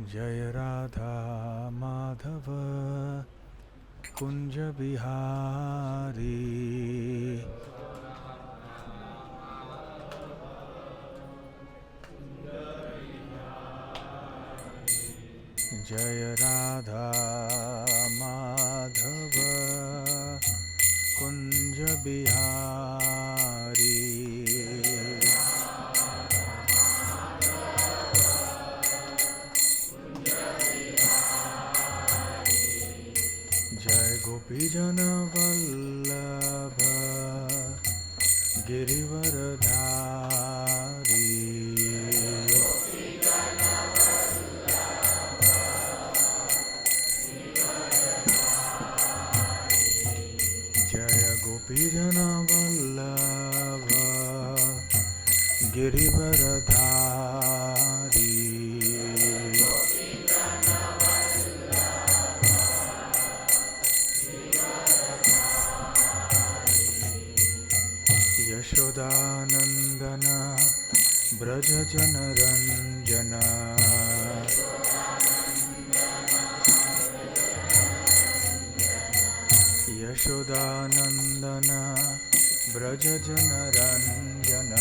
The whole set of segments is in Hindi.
जय राधा माधव कुंज बिहारी। जय राधा माधव कुंज बिहारी। जय गोपीजन वल्लभ गिरिवरधारी। जय गोपीजन वल्लभ गिरिवरधारी। यशोदानंदन ब्रज जन रंजन। यशोदानंदन ब्रज जन रंजन।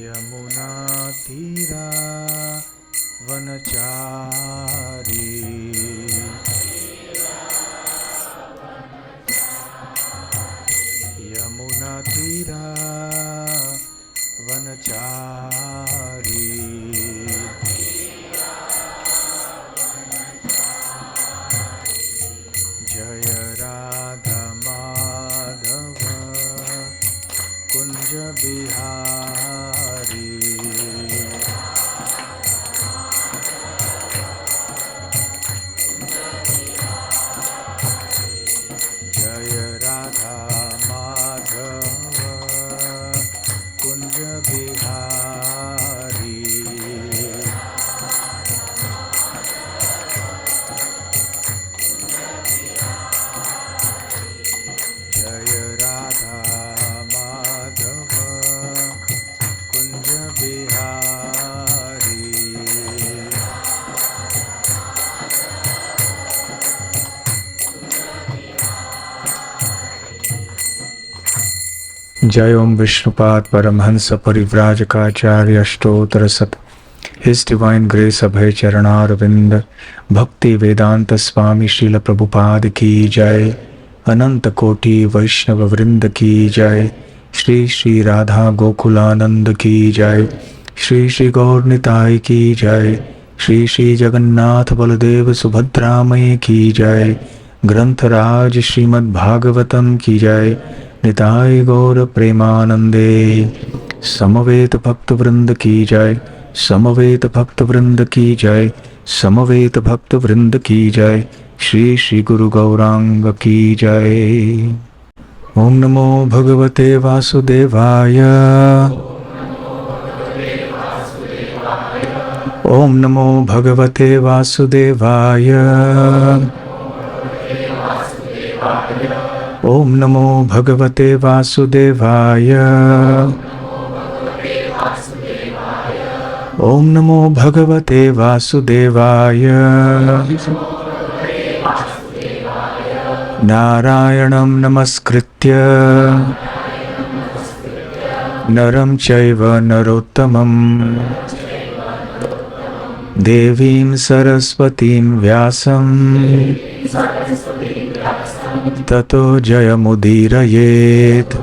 यमुना तीरा वनचारी। यमुना तीरा वनचारी। जय राधा माधव कुंज बिहारी। जय राधा माधव कुंज बिहारी। जय राधा माधव कुंज बिहारी। जय ओम विष्णुपाद परमहंस परिव्राजकाचार्य अष्टोत्तर शत। His Divine Grace अभय चरणारविंद भक्ति वेदांत स्वामी श्रील प्रभुपाद की जय। अनंत कोटि वैष्णव वृंद की जय। श्री श्री राधा गोकुलानंद की जय। श्री श्री गौर निताय की जय। श्री श्री जगन्नाथ बलदेव सुभद्रामय की जय। ग्रंथराज श्रीमद् भागवतम की जय। निताय गौर प्रेमानंदे। समवेत भक्त वृंद की जय। समवेत भक्त वृंद की जय। समवेत भक्त वृंद की जय। श्री श्री गुरु गौरांग की जय। ओम नमो भगवते वासुदेवाय। ओम नमो भगवते वासुदेवाय। ओम नमो भगवते वासुदेवाय। ओम नमो भगवते वासुदेवाय। नारायणं नमस्कृत्य नरं चैव नरोत्तमं देवीं सरस्वतीं व्यासं ततो जयमुदीरयेत्।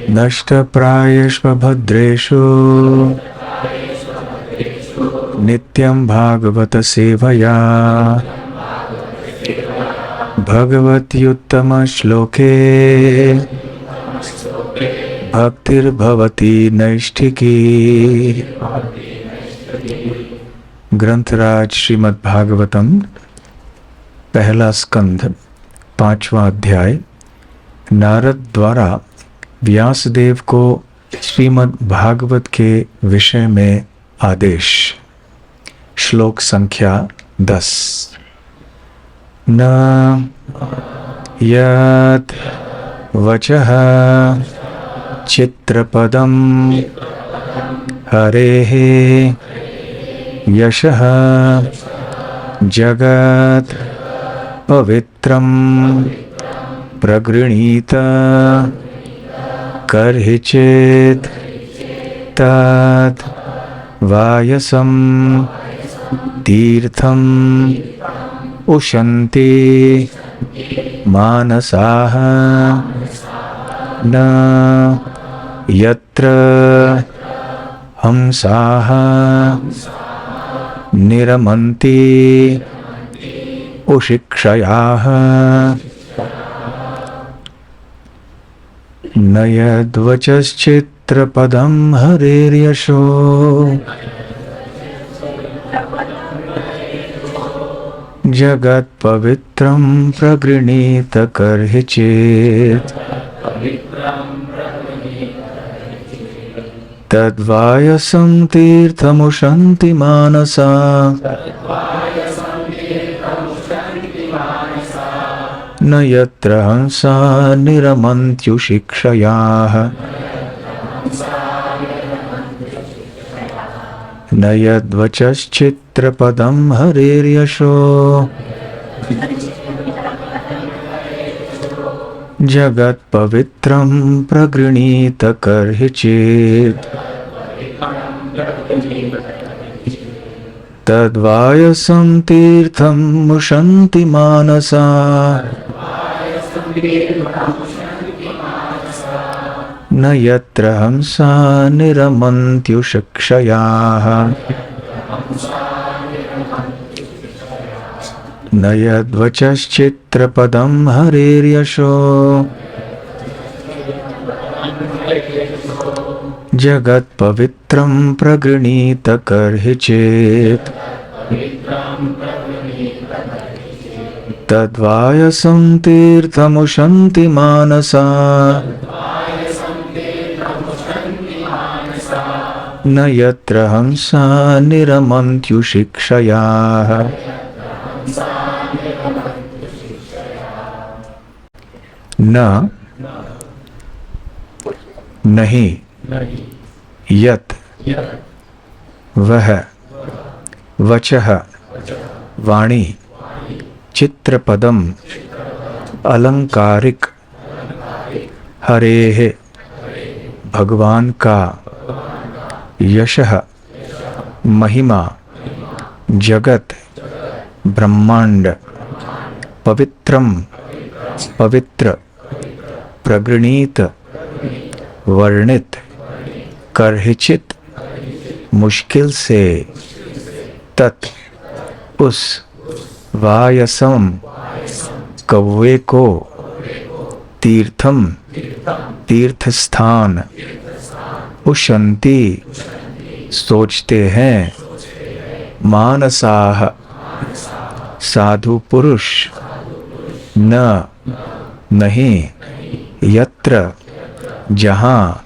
नष्टप्रायेष्वभद्रेषु नित्यं भागवत सेवया। भगवत्युत्तमश्लोके भक्तिर्भवति नैष्ठिकी। ग्रंथराज श्रीमद् भागवतम पहला स्कंध पांचवा अध्याय। नारद द्वारा व्यासदेव को श्रीमद् भागवत के विषय में आदेश। श्लोक संख्या 10। न यत् वचः चित्रपदं हरेः यशः जगत् पवित्रं प्रगृणीत कर्हिचित् तत् वायसं तीर्थम् उशन्ति मानसाः न यत्र हंसाः निरमन्ति उशिक्षयाः न यद्वचश्चित्रपदं हरेर्यशो जगत्पवित्रं प्रगृणीत कर्हिचित् तद्वायसं तीर्थमुशन्ति मानसा न यत्र हंसा निरमन्त्युशिक्षयाः न यद्वचश्चित्रपदं हरेर्यशो जगत्पवित्रं प्रगृणीत कर्हिचित् तद्वायसं तीर्थमुशन्ति मानसा न यत्र हंसा निरमन्त्युशिक्षयाः न यद्वचश्चित्रपदं हरेर्यशो जगत्पवित्रं प्रगृणीत कर्हिचित् तद्वायसं तीर्थमुशन्ति मानसा न यत्र हंसा निरमन्त्युशिक्षयाः न नहीं यत् वह वचः वाणी चित्रपदम अलंकारिक हरेः भगवान का यशः महिमा जगत ब्रह्मांड पवित्रम पवित्र प्रगृणीत वर्णित कर्हिचित मुश्किल से तत् उस वायसम कौवे को तीर्थम तीर्थस्थान उशन्ति सोचते हैं मानसाः साधु पुरुष न नहीं यत्र जहाँ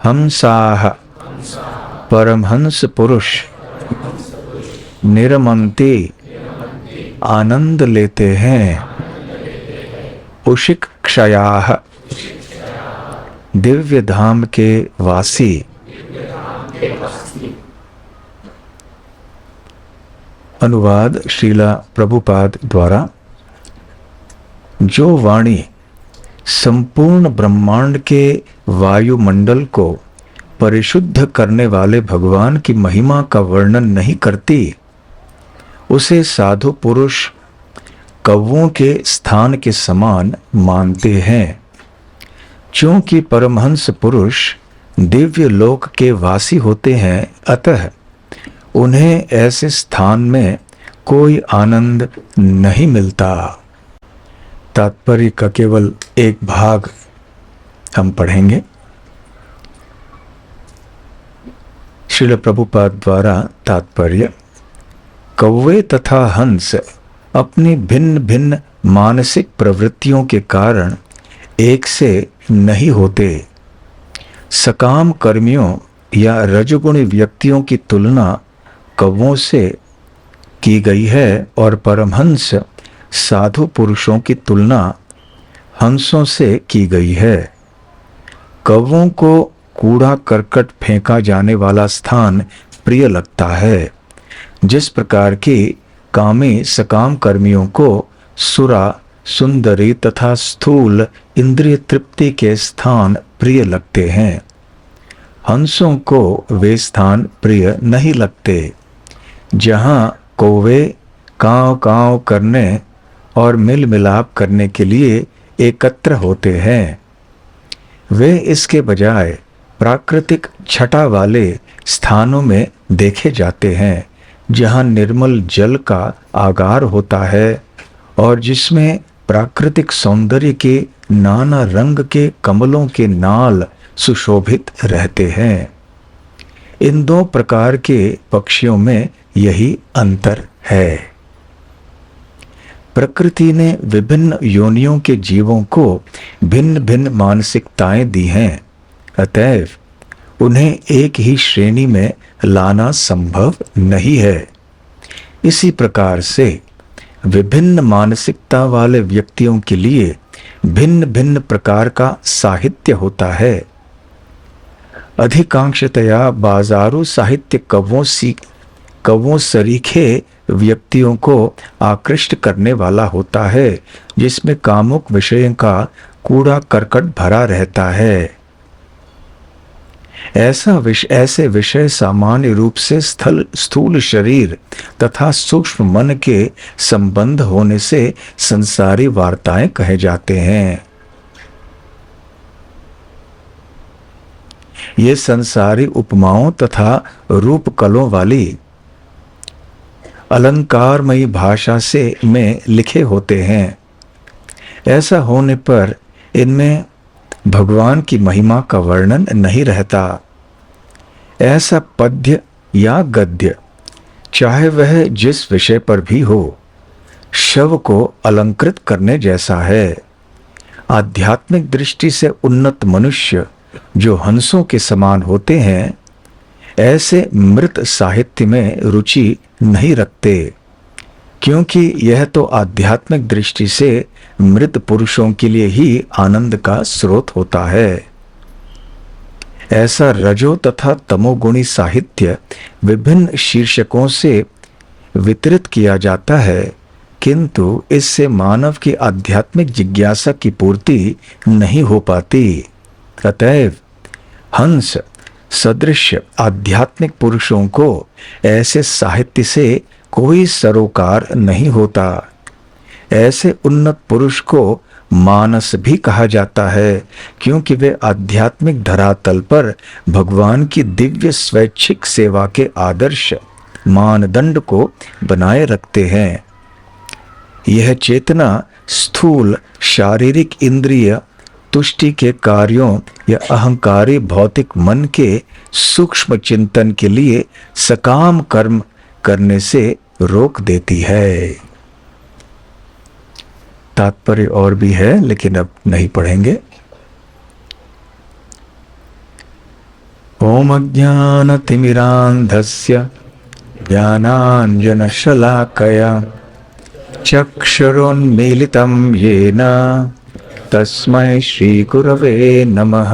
हंसाः परमहंस पुरुष निरमन्ति आनंद लेते हैं उशिक्षयाः दिव्य धाम के वासी अनुवाद श्रीला प्रभुपाद द्वारा। जो वाणी संपूर्ण ब्रह्मांड के वायुमंडल को परिशुद्ध करने वाले भगवान की महिमा का वर्णन नहीं करती, उसे साधु पुरुष कौवों के स्थान के समान मानते हैं। क्योंकि परमहंस पुरुष दिव्य लोक के वासी होते हैं, अतः उन्हें ऐसे स्थान में कोई आनंद नहीं मिलता। तात्पर्य का केवल एक भाग हम पढ़ेंगे। श्रील प्रभुपाद द्वारा तात्पर्य। कौवे तथा हंस अपनी भिन्न भिन्न मानसिक प्रवृत्तियों के कारण एक से नहीं होते। सकाम कर्मियों या रजोगुणी व्यक्तियों की तुलना कौवों से की गई है और परमहंस साधु पुरुषों की तुलना हंसों से की गई है। कौवों को कूड़ा करकट फेंका जाने वाला स्थान प्रिय लगता है, जिस प्रकार के कामी सकाम कर्मियों को सुरा, सुंदरी तथा स्थूल इंद्रिय तृप्ति के स्थान प्रिय लगते हैं। हंसों को वे स्थान प्रिय नहीं लगते जहाँ कौवे कांव कांव करने और मिल मिलाप करने के लिए एकत्र होते हैं। वे इसके बजाय प्राकृतिक छटा वाले स्थानों में देखे जाते हैं, जहाँ निर्मल जल का आगार होता है और जिसमें प्राकृतिक सौंदर्य के नाना रंग के कमलों के नाल सुशोभित रहते हैं। इन दो प्रकार के पक्षियों में यही अंतर है। प्रकृति ने विभिन्न योनियों के जीवों को भिन्न भिन्न मानसिकताएं दी हैं, अतएव उन्हें एक ही श्रेणी में लाना संभव नहीं है। इसी प्रकार से विभिन्न मानसिकता वाले व्यक्तियों के लिए भिन्न भिन्न प्रकार का साहित्य होता है। अधिकांशतया बाजारू साहित्य कव्वों सरीखे व्यक्तियों को आकृष्ट करने वाला होता है, जिसमें कामुक विषयों का कूड़ा करकट भरा रहता है। ऐसे विषय सामान्य रूप से स्थूल शरीर तथा सूक्ष्म मन के संबंध होने से संसारी वार्ताएं कहे जाते हैं। ये संसारी उपमाओं तथा रूप कलों वाली अलंकारमयी भाषा में लिखे होते हैं। ऐसा होने पर इनमें भगवान की महिमा का वर्णन नहीं रहता। ऐसा पद्य या गद्य, चाहे वह जिस विषय पर भी हो, शव को अलंकृत करने जैसा है। आध्यात्मिक दृष्टि से उन्नत मनुष्य जो हंसों के समान होते हैं, ऐसे मृत साहित्य में रुचि नहीं रखते, क्योंकि यह तो आध्यात्मिक दृष्टि से मृत पुरुषों के लिए ही आनंद का स्रोत होता है। ऐसा रजो तथा तमोगुणी साहित्य विभिन्न शीर्षकों से वितरित किया जाता है, किंतु इससे मानव की आध्यात्मिक जिज्ञासा की पूर्ति नहीं हो पाती। अतएव हंस सदृश आध्यात्मिक पुरुषों को ऐसे साहित्य से कोई सरोकार नहीं होता। ऐसे उन्नत पुरुष को मानस भी कहा जाता है, क्योंकि वे आध्यात्मिक धरातल पर भगवान की दिव्य स्वैच्छिक सेवा के आदर्श मानदंड को बनाए रखते हैं। यह चेतना स्थूल शारीरिक इंद्रिय तुष्टि के कार्यों या अहंकारी भौतिक मन के सूक्ष्म चिंतन के लिए सकाम कर्म करने से रोक देती है। तात्पर्य और भी है, लेकिन अब नहीं पढ़ेंगे। ओम अज्ञानतिमिरान्धस्य ज्ञानाञ्जनशलाकया चक्षुरुन्मीलितं येन तस्मै श्रीगुरवे नमः।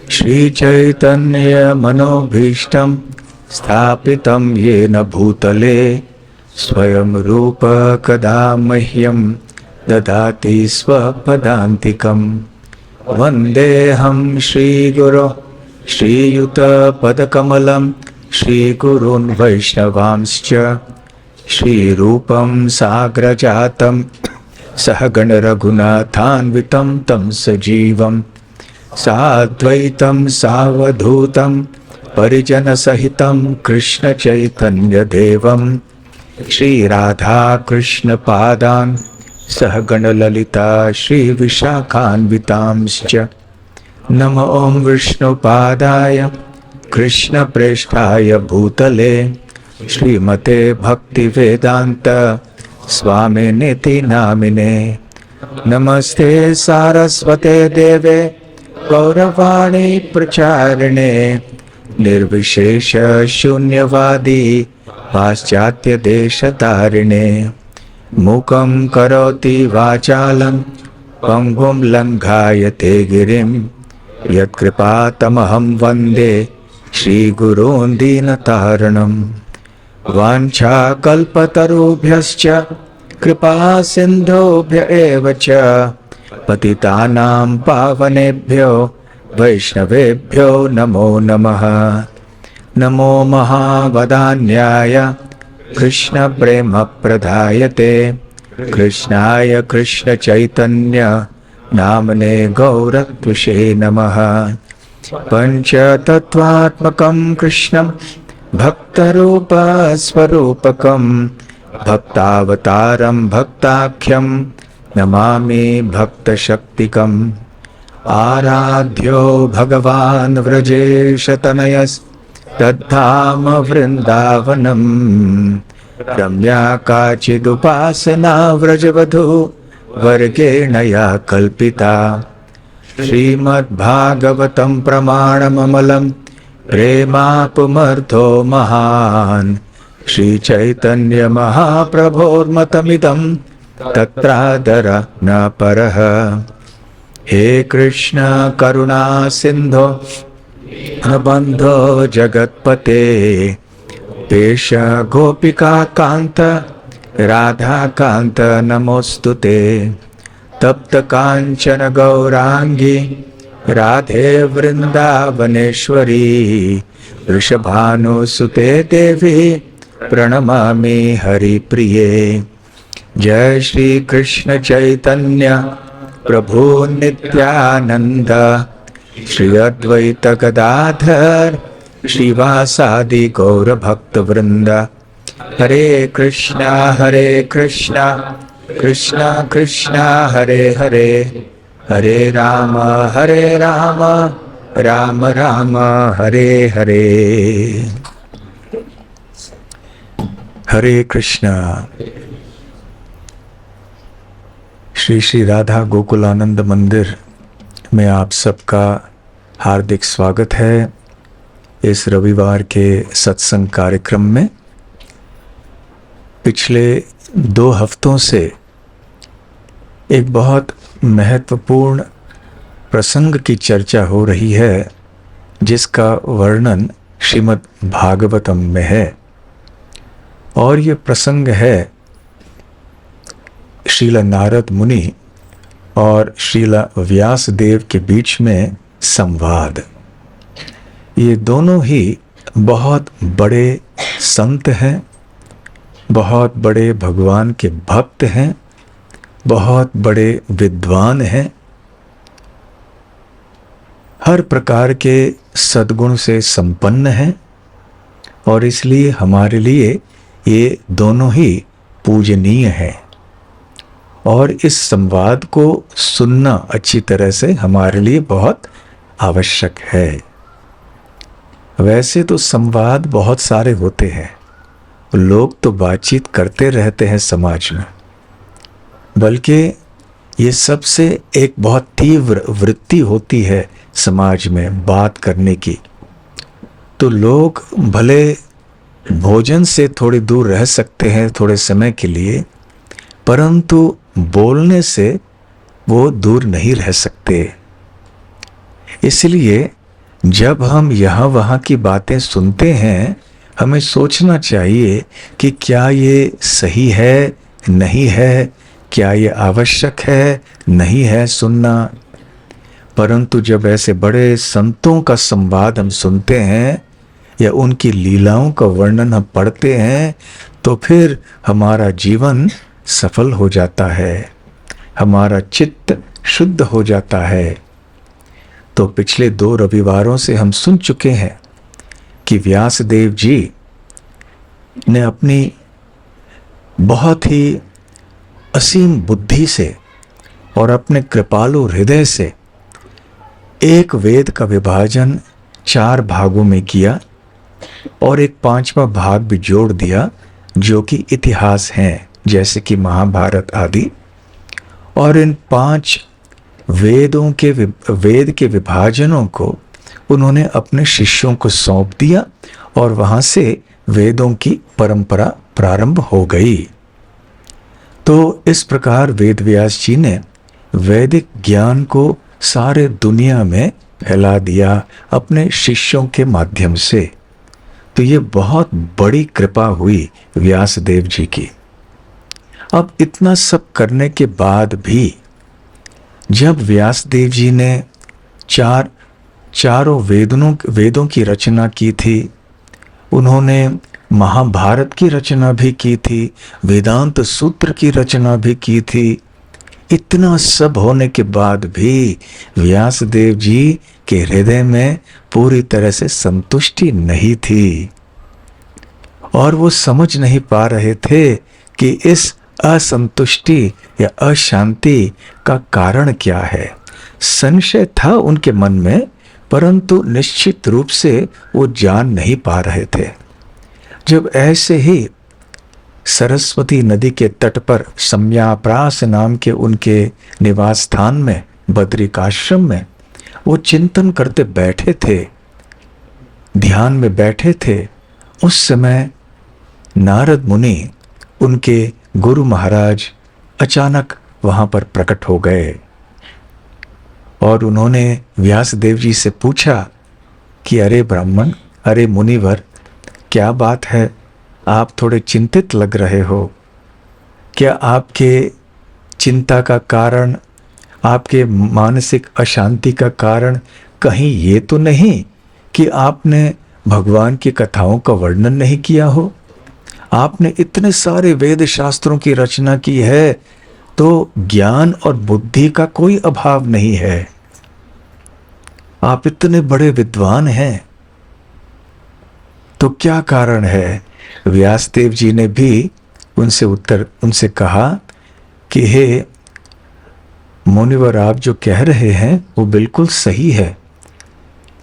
श्रीचैतन्यमनोभीष्टं स्थापितं येन भूतले स्वयं रूप कदा मह्यं ददाति स्वपदान्तिकं। वन्देऽहं श्रीगुरो श्रीयुतपदकमलं श्रीगुरून् वैष्णवांश्च श्रीरूपं साग्रजातं सहगण रघुनाथान्वितं तं सजीवं साद्वैतं सावधूतं परिजनसहितं कृष्ण चैतन्य देवं श्रीराधा कृष्ण पादान् सहगण ललिता श्री विशाखान्वितांश्च। नमो ओं विष्णुपादाय कृष्ण प्रेष्ठाय भूतले श्रीमते भक्तिवेदांत स्वामिनेति नामिने। नमस्ते सारस्वते देवे गौरवाणी प्रचारिणे निर्विशेष शून्यवादी पाश्चात्य देशतारिणे। मूकं करोति वाचालं पंगुं लंघायते गिरिं यत्कृपातमहं वन्दे श्रीगुरून् दीनतारणम्। वाञ्छाकल्पतरुभ्यश्च कृपा सिन्धुभ्य एव च पतितानां पावनेभ्यो वैष्णवेभ्यो नमो नमः। नमो महावदान्याय कृष्णप्रेमप्रदायते कृष्णाय कृष्णचैतन्य नामने गौरत्विषे नमः। पञ्चतत्त्वात्मकं कृष्णं भक्तरूपस्वरूपकं भक्तावतारं भक्ताख्यं नमामि भक्तशक्तिकम्। आराध्यो भगवान् व्रजेशतनयस्तद्धाम वृन्दावनम्। रम्या काचिदुपासना व्रजवधू वर्गेण या कल्पिता। श्रीमद्भागवतं प्रमाणममलं प्रेमापुमर्थो महान्। श्रीचैतन्य महाप्रभोर्मतमिदं तत्रादर न परः। हे कृष्ण करुणा सिन्धो बन्धो जगत्पते पेश गोपिका कांत राधा कांत नमोस्तुते। तप्त कांचन गौरांगी राधे वृंदावनेश्वरी वृषभानुसुते देवी प्रणमामि हरिप्रिये। जय श्री कृष्ण चैतन्य प्रभु नित्यानंद श्री अद्वैत गदाधर श्रीवासादि गौर भक्त वृंद। हरे कृष्णा कृष्णा कृष्णा हरे हरे, हरे राम राम राम हरे हरे। हरे कृष्णा। श्री श्री राधा गोकुलानंद मंदिर में आप सबका हार्दिक स्वागत है। इस रविवार के सत्संग कार्यक्रम में पिछले 2 हफ्तों से एक बहुत महत्वपूर्ण प्रसंग की चर्चा हो रही है, जिसका वर्णन श्रीमद् भागवतम में है। और ये प्रसंग है श्रीला नारद मुनि और श्रीला व्यास देव के बीच में संवाद। ये दोनों ही बहुत बड़े संत हैं, बहुत बड़े भगवान के भक्त हैं, बहुत बड़े विद्वान हैं, हर प्रकार के सद्गुण से संपन्न हैं। और इसलिए हमारे लिए ये दोनों ही पूजनीय हैं। और इस संवाद को सुनना अच्छी तरह से हमारे लिए बहुत आवश्यक है। वैसे तो संवाद बहुत सारे होते हैं, लोग तो बातचीत करते रहते हैं समाज में, बल्कि ये सबसे एक बहुत तीव्र वृत्ति होती है समाज में बात करने की। तो लोग भले भोजन से थोड़ी दूर रह सकते हैं थोड़े समय के लिए, परंतु बोलने से वो दूर नहीं रह सकते। इसलिए जब हम यहाँ वहाँ की बातें सुनते हैं, हमें सोचना चाहिए कि क्या ये सही है, नहीं है, क्या ये आवश्यक है, नहीं है सुनना। परंतु जब ऐसे बड़े संतों का संवाद हम सुनते हैं या उनकी लीलाओं का वर्णन हम पढ़ते हैं, तो फिर हमारा जीवन सफल हो जाता है, हमारा चित्त शुद्ध हो जाता है। तो पिछले 2 रविवारों से हम सुन चुके हैं कि व्यासदेव जी ने अपनी बहुत ही असीम बुद्धि से और अपने कृपालु हृदय से एक वेद का विभाजन 4 भागों में किया और एक 5वां भाग भी जोड़ दिया, जो कि इतिहास हैं, जैसे कि महाभारत आदि। और इन 5 वेद के विभाजनों को उन्होंने अपने शिष्यों को सौंप दिया और वहां से वेदों की परंपरा प्रारंभ हो गई। तो इस प्रकार वेद व्यास जी ने वैदिक ज्ञान को सारे दुनिया में फैला दिया अपने शिष्यों के माध्यम से। तो ये बहुत बड़ी कृपा हुई व्यासदेव जी की। अब इतना सब करने के बाद भी जब व्यासदेव जी ने चारों वेदों की रचना की थी, उन्होंने महाभारत की रचना भी की थी, वेदांत सूत्र की रचना भी की थी, इतना सब होने के बाद भी व्यासदेव जी के हृदय में पूरी तरह से संतुष्टि नहीं थी और वो समझ नहीं पा रहे थे कि इस असंतुष्टि या अशांति का कारण क्या है। संशय था उनके मन में, परंतु निश्चित रूप से वो जान नहीं पा रहे थे। जब ऐसे ही सरस्वती नदी के तट पर सम्याप्रास नाम के उनके निवास स्थान में, बद्रिकाश्रम में, वो चिंतन करते बैठे थे, ध्यान में बैठे थे, उस समय नारद मुनि, उनके गुरु महाराज, अचानक वहां पर प्रकट हो गए और उन्होंने व्यासदेव जी से पूछा कि अरे ब्राह्मण, अरे मुनिवर, क्या बात है, आप थोड़े चिंतित लग रहे हो। क्या आपके चिंता का कारण, आपके मानसिक अशांति का कारण कहीं ये तो नहीं कि आपने भगवान की कथाओं का वर्णन नहीं किया हो? आपने इतने सारे वेद शास्त्रों की रचना की है, तो ज्ञान और बुद्धि का कोई अभाव नहीं है। आप इतने बड़े विद्वान हैं, तो क्या कारण है? व्यासदेव जी ने भी उनसे कहा कि हे मुनिवर, आप जो कह रहे हैं वो बिल्कुल सही है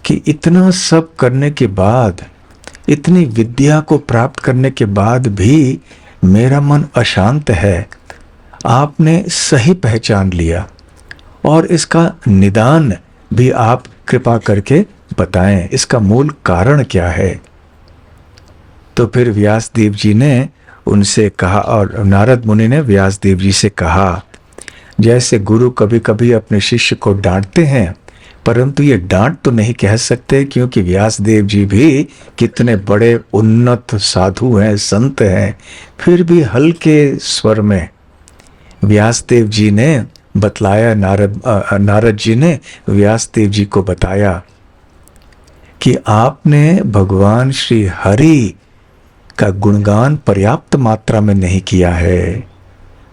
कि इतना सब करने के बाद, इतनी विद्या को प्राप्त करने के बाद भी मेरा मन अशांत है। आपने सही पहचान लिया और इसका निदान भी आप कृपा करके बताएं, इसका मूल कारण क्या है। तो फिर व्यासदेव जी ने उनसे कहा, और नारद मुनि ने व्यासदेव जी से कहा, जैसे गुरु कभी कभी अपने शिष्य को डांटते हैं, परंतु ये डांट तो नहीं कह सकते, क्योंकि व्यासदेव जी भी कितने बड़े उन्नत साधु हैं, संत हैं। फिर भी हल्के स्वर में व्यासदेव जी ने बतलाया, नारद जी ने व्यासदेव जी को बताया कि आपने भगवान श्री हरि का गुणगान पर्याप्त मात्रा में नहीं किया है।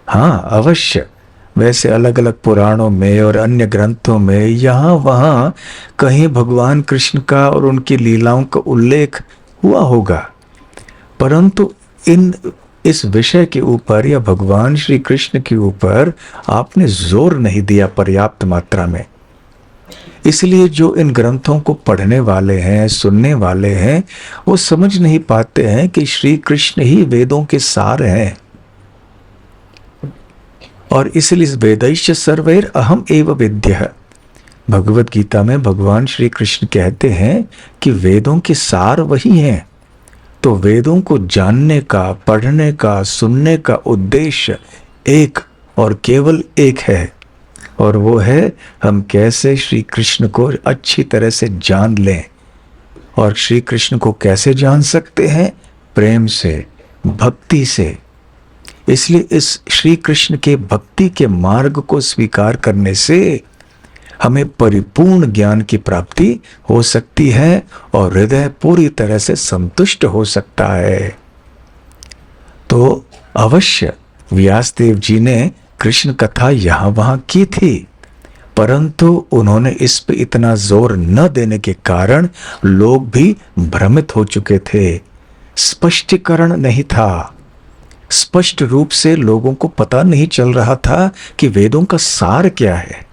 हाँ, अवश्य, वैसे अलग अलग पुराणों में और अन्य ग्रंथों में यहाँ वहाँ कहीं भगवान कृष्ण का और उनकी लीलाओं का उल्लेख हुआ होगा, परंतु इस विषय के ऊपर या भगवान श्री कृष्ण के ऊपर आपने जोर नहीं दिया पर्याप्त मात्रा में। इसलिए जो इन ग्रंथों को पढ़ने वाले हैं, सुनने वाले हैं, वो समझ नहीं पाते हैं कि श्री कृष्ण ही वेदों के सार हैं। और इसलिए वेदैश्च सर्वैर अहम एव विद्यः, भगवत गीता में भगवान श्री कृष्ण कहते हैं कि वेदों के सार वही हैं। तो वेदों को जानने का, पढ़ने का, सुनने का उद्देश्य एक और केवल एक है, और वो है हम कैसे श्री कृष्ण को अच्छी तरह से जान लें। और श्री कृष्ण को कैसे जान सकते हैं? प्रेम से, भक्ति से। इसलिए इस श्री कृष्ण के भक्ति के मार्ग को स्वीकार करने से हमें परिपूर्ण ज्ञान की प्राप्ति हो सकती है और हृदय पूरी तरह से संतुष्ट हो सकता है। तो अवश्य व्यासदेव जी ने कृष्ण कथा यहाँ वहाँ की थी, परंतु उन्होंने इस पे इतना जोर न देने के कारण लोग भी भ्रमित हो चुके थे। स्पष्टीकरण नहीं था, स्पष्ट रूप से लोगों को पता नहीं चल रहा था कि वेदों का सार क्या है।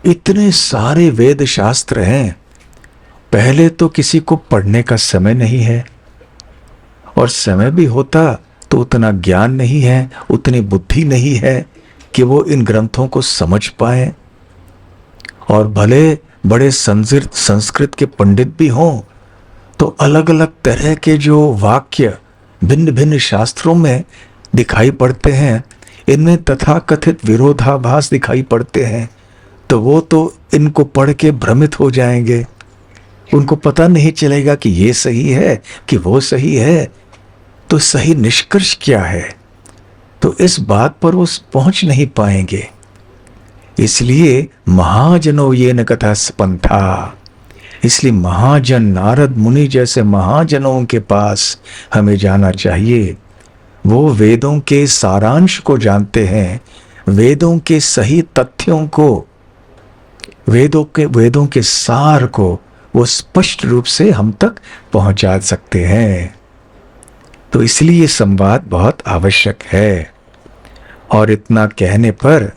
इतने सारे वेद शास्त्र हैं, पहले तो किसी को पढ़ने का समय नहीं है, और समय भी होता तो उतना ज्ञान नहीं है, उतनी बुद्धि नहीं है कि वो इन ग्रंथों को समझ पाए। और भले बड़े संस्कृत के पंडित भी हों, तो अलग अलग तरह के जो वाक्य भिन्न भिन्न शास्त्रों में दिखाई पड़ते हैं, इनमें तथाकथित विरोधाभास दिखाई पड़ते हैं। तो वो तो इनको पढ़ के भ्रमित हो जाएंगे, उनको पता नहीं चलेगा कि ये सही है कि वो सही है, तो सही निष्कर्ष क्या है, तो इस बात पर वो पहुंच नहीं पाएंगे। इसलिए महाजनो ये न कथा स्पंथा, इसलिए महाजन नारद मुनि जैसे महाजनों के पास हमें जाना चाहिए। वो वेदों के सारांश को जानते हैं, वेदों के सही तथ्यों को, वेदों के सार को वो स्पष्ट रूप से हम तक पहुंचा सकते हैं। तो इसलिए संवाद बहुत आवश्यक है। और इतना कहने पर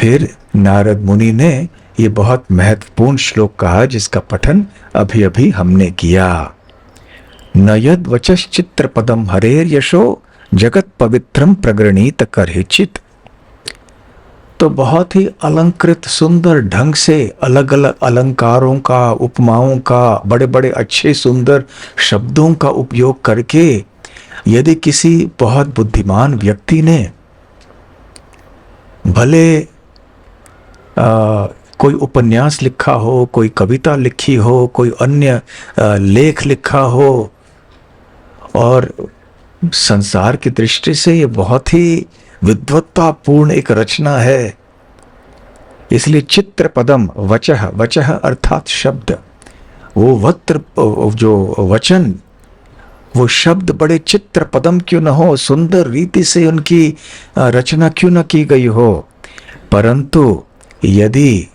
फिर नारद मुनि ने ये बहुत महत्वपूर्ण श्लोक कहा, जिसका पठन अभी अभी हमने किया। न यद वचश्चित्र पदम हरेर यशो जगत पवित्रम प्रगृणीत करहिचित। तो बहुत ही अलंकृत सुंदर ढंग से अलग अलग अलंकारों का, उपमाओं का, बड़े बड़े अच्छे सुंदर शब्दों का उपयोग करके यदि किसी बहुत बुद्धिमान व्यक्ति ने भले कोई उपन्यास लिखा हो, कोई कविता लिखी हो, कोई अन्य लेख लिखा हो, और संसार की दृष्टि से ये बहुत ही विद्वत्तापूर्ण एक रचना है। इसलिए चित्र पदम वचः, वचः अर्थात शब्द, वो वक्त्र जो वचन, वो शब्द बड़े चित्र पदम क्यों न हो, सुंदर रीति से उनकी रचना क्यों न की गई हो, परंतु यदि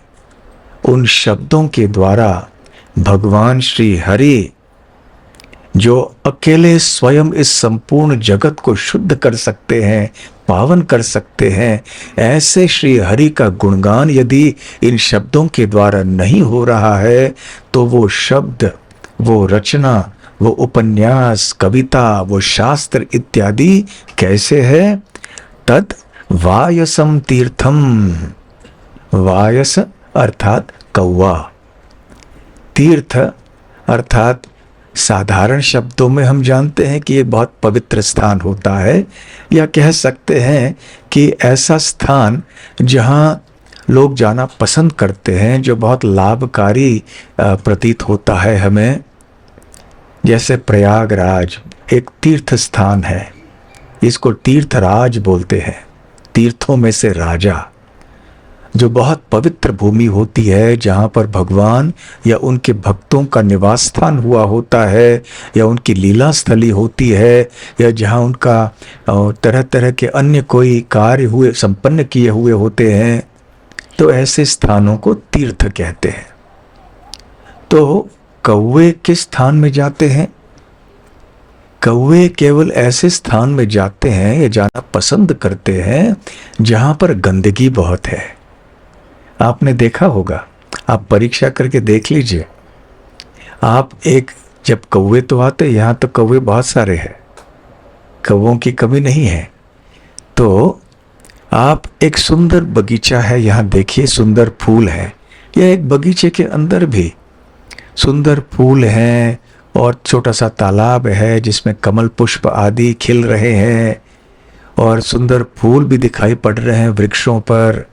उन शब्दों के द्वारा भगवान श्री हरि, जो अकेले स्वयं इस संपूर्ण जगत को शुद्ध कर सकते हैं, पावन कर सकते हैं, ऐसे श्री हरि का गुणगान यदि इन शब्दों के द्वारा नहीं हो रहा है, तो वो शब्द, वो रचना, वो उपन्यास, कविता, वो शास्त्र इत्यादि कैसे है? तद वायसम तीर्थम, वायस अर्थात कौवा, तीर्थ अर्थात साधारण शब्दों में हम जानते हैं कि ये बहुत पवित्र स्थान होता है, या कह सकते हैं कि ऐसा स्थान जहाँ लोग जाना पसंद करते हैं, जो बहुत लाभकारी प्रतीत होता है हमें। जैसे प्रयागराज एक तीर्थ स्थान है, इसको तीर्थराज बोलते हैं, तीर्थों में से राजा, जो बहुत पवित्र भूमि होती है, जहाँ पर भगवान या उनके भक्तों का निवास स्थान हुआ होता है, या उनकी लीला स्थली होती है, या जहाँ उनका तरह तरह के अन्य कोई कार्य हुए, संपन्न किए हुए होते हैं, तो ऐसे स्थानों को तीर्थ कहते हैं। तो कौवे किस स्थान में जाते हैं? कौवे केवल ऐसे स्थान में जाते हैं या जाना पसंद करते हैं जहाँ पर गंदगी बहुत है। आपने देखा होगा, आप परीक्षा करके देख लीजिए। आप जब कौवे तो आते, यहाँ तो कौवे बहुत सारे हैं, कौवों की कमी नहीं है। तो आप एक सुंदर बगीचा है, यहाँ देखिए सुंदर फूल है, या एक बगीचे के अंदर भी सुंदर फूल हैं, और छोटा सा तालाब है जिसमें कमल पुष्प आदि खिल रहे हैं, और सुंदर फूल भी दिखाई पड़ रहे हैं वृक्षों पर,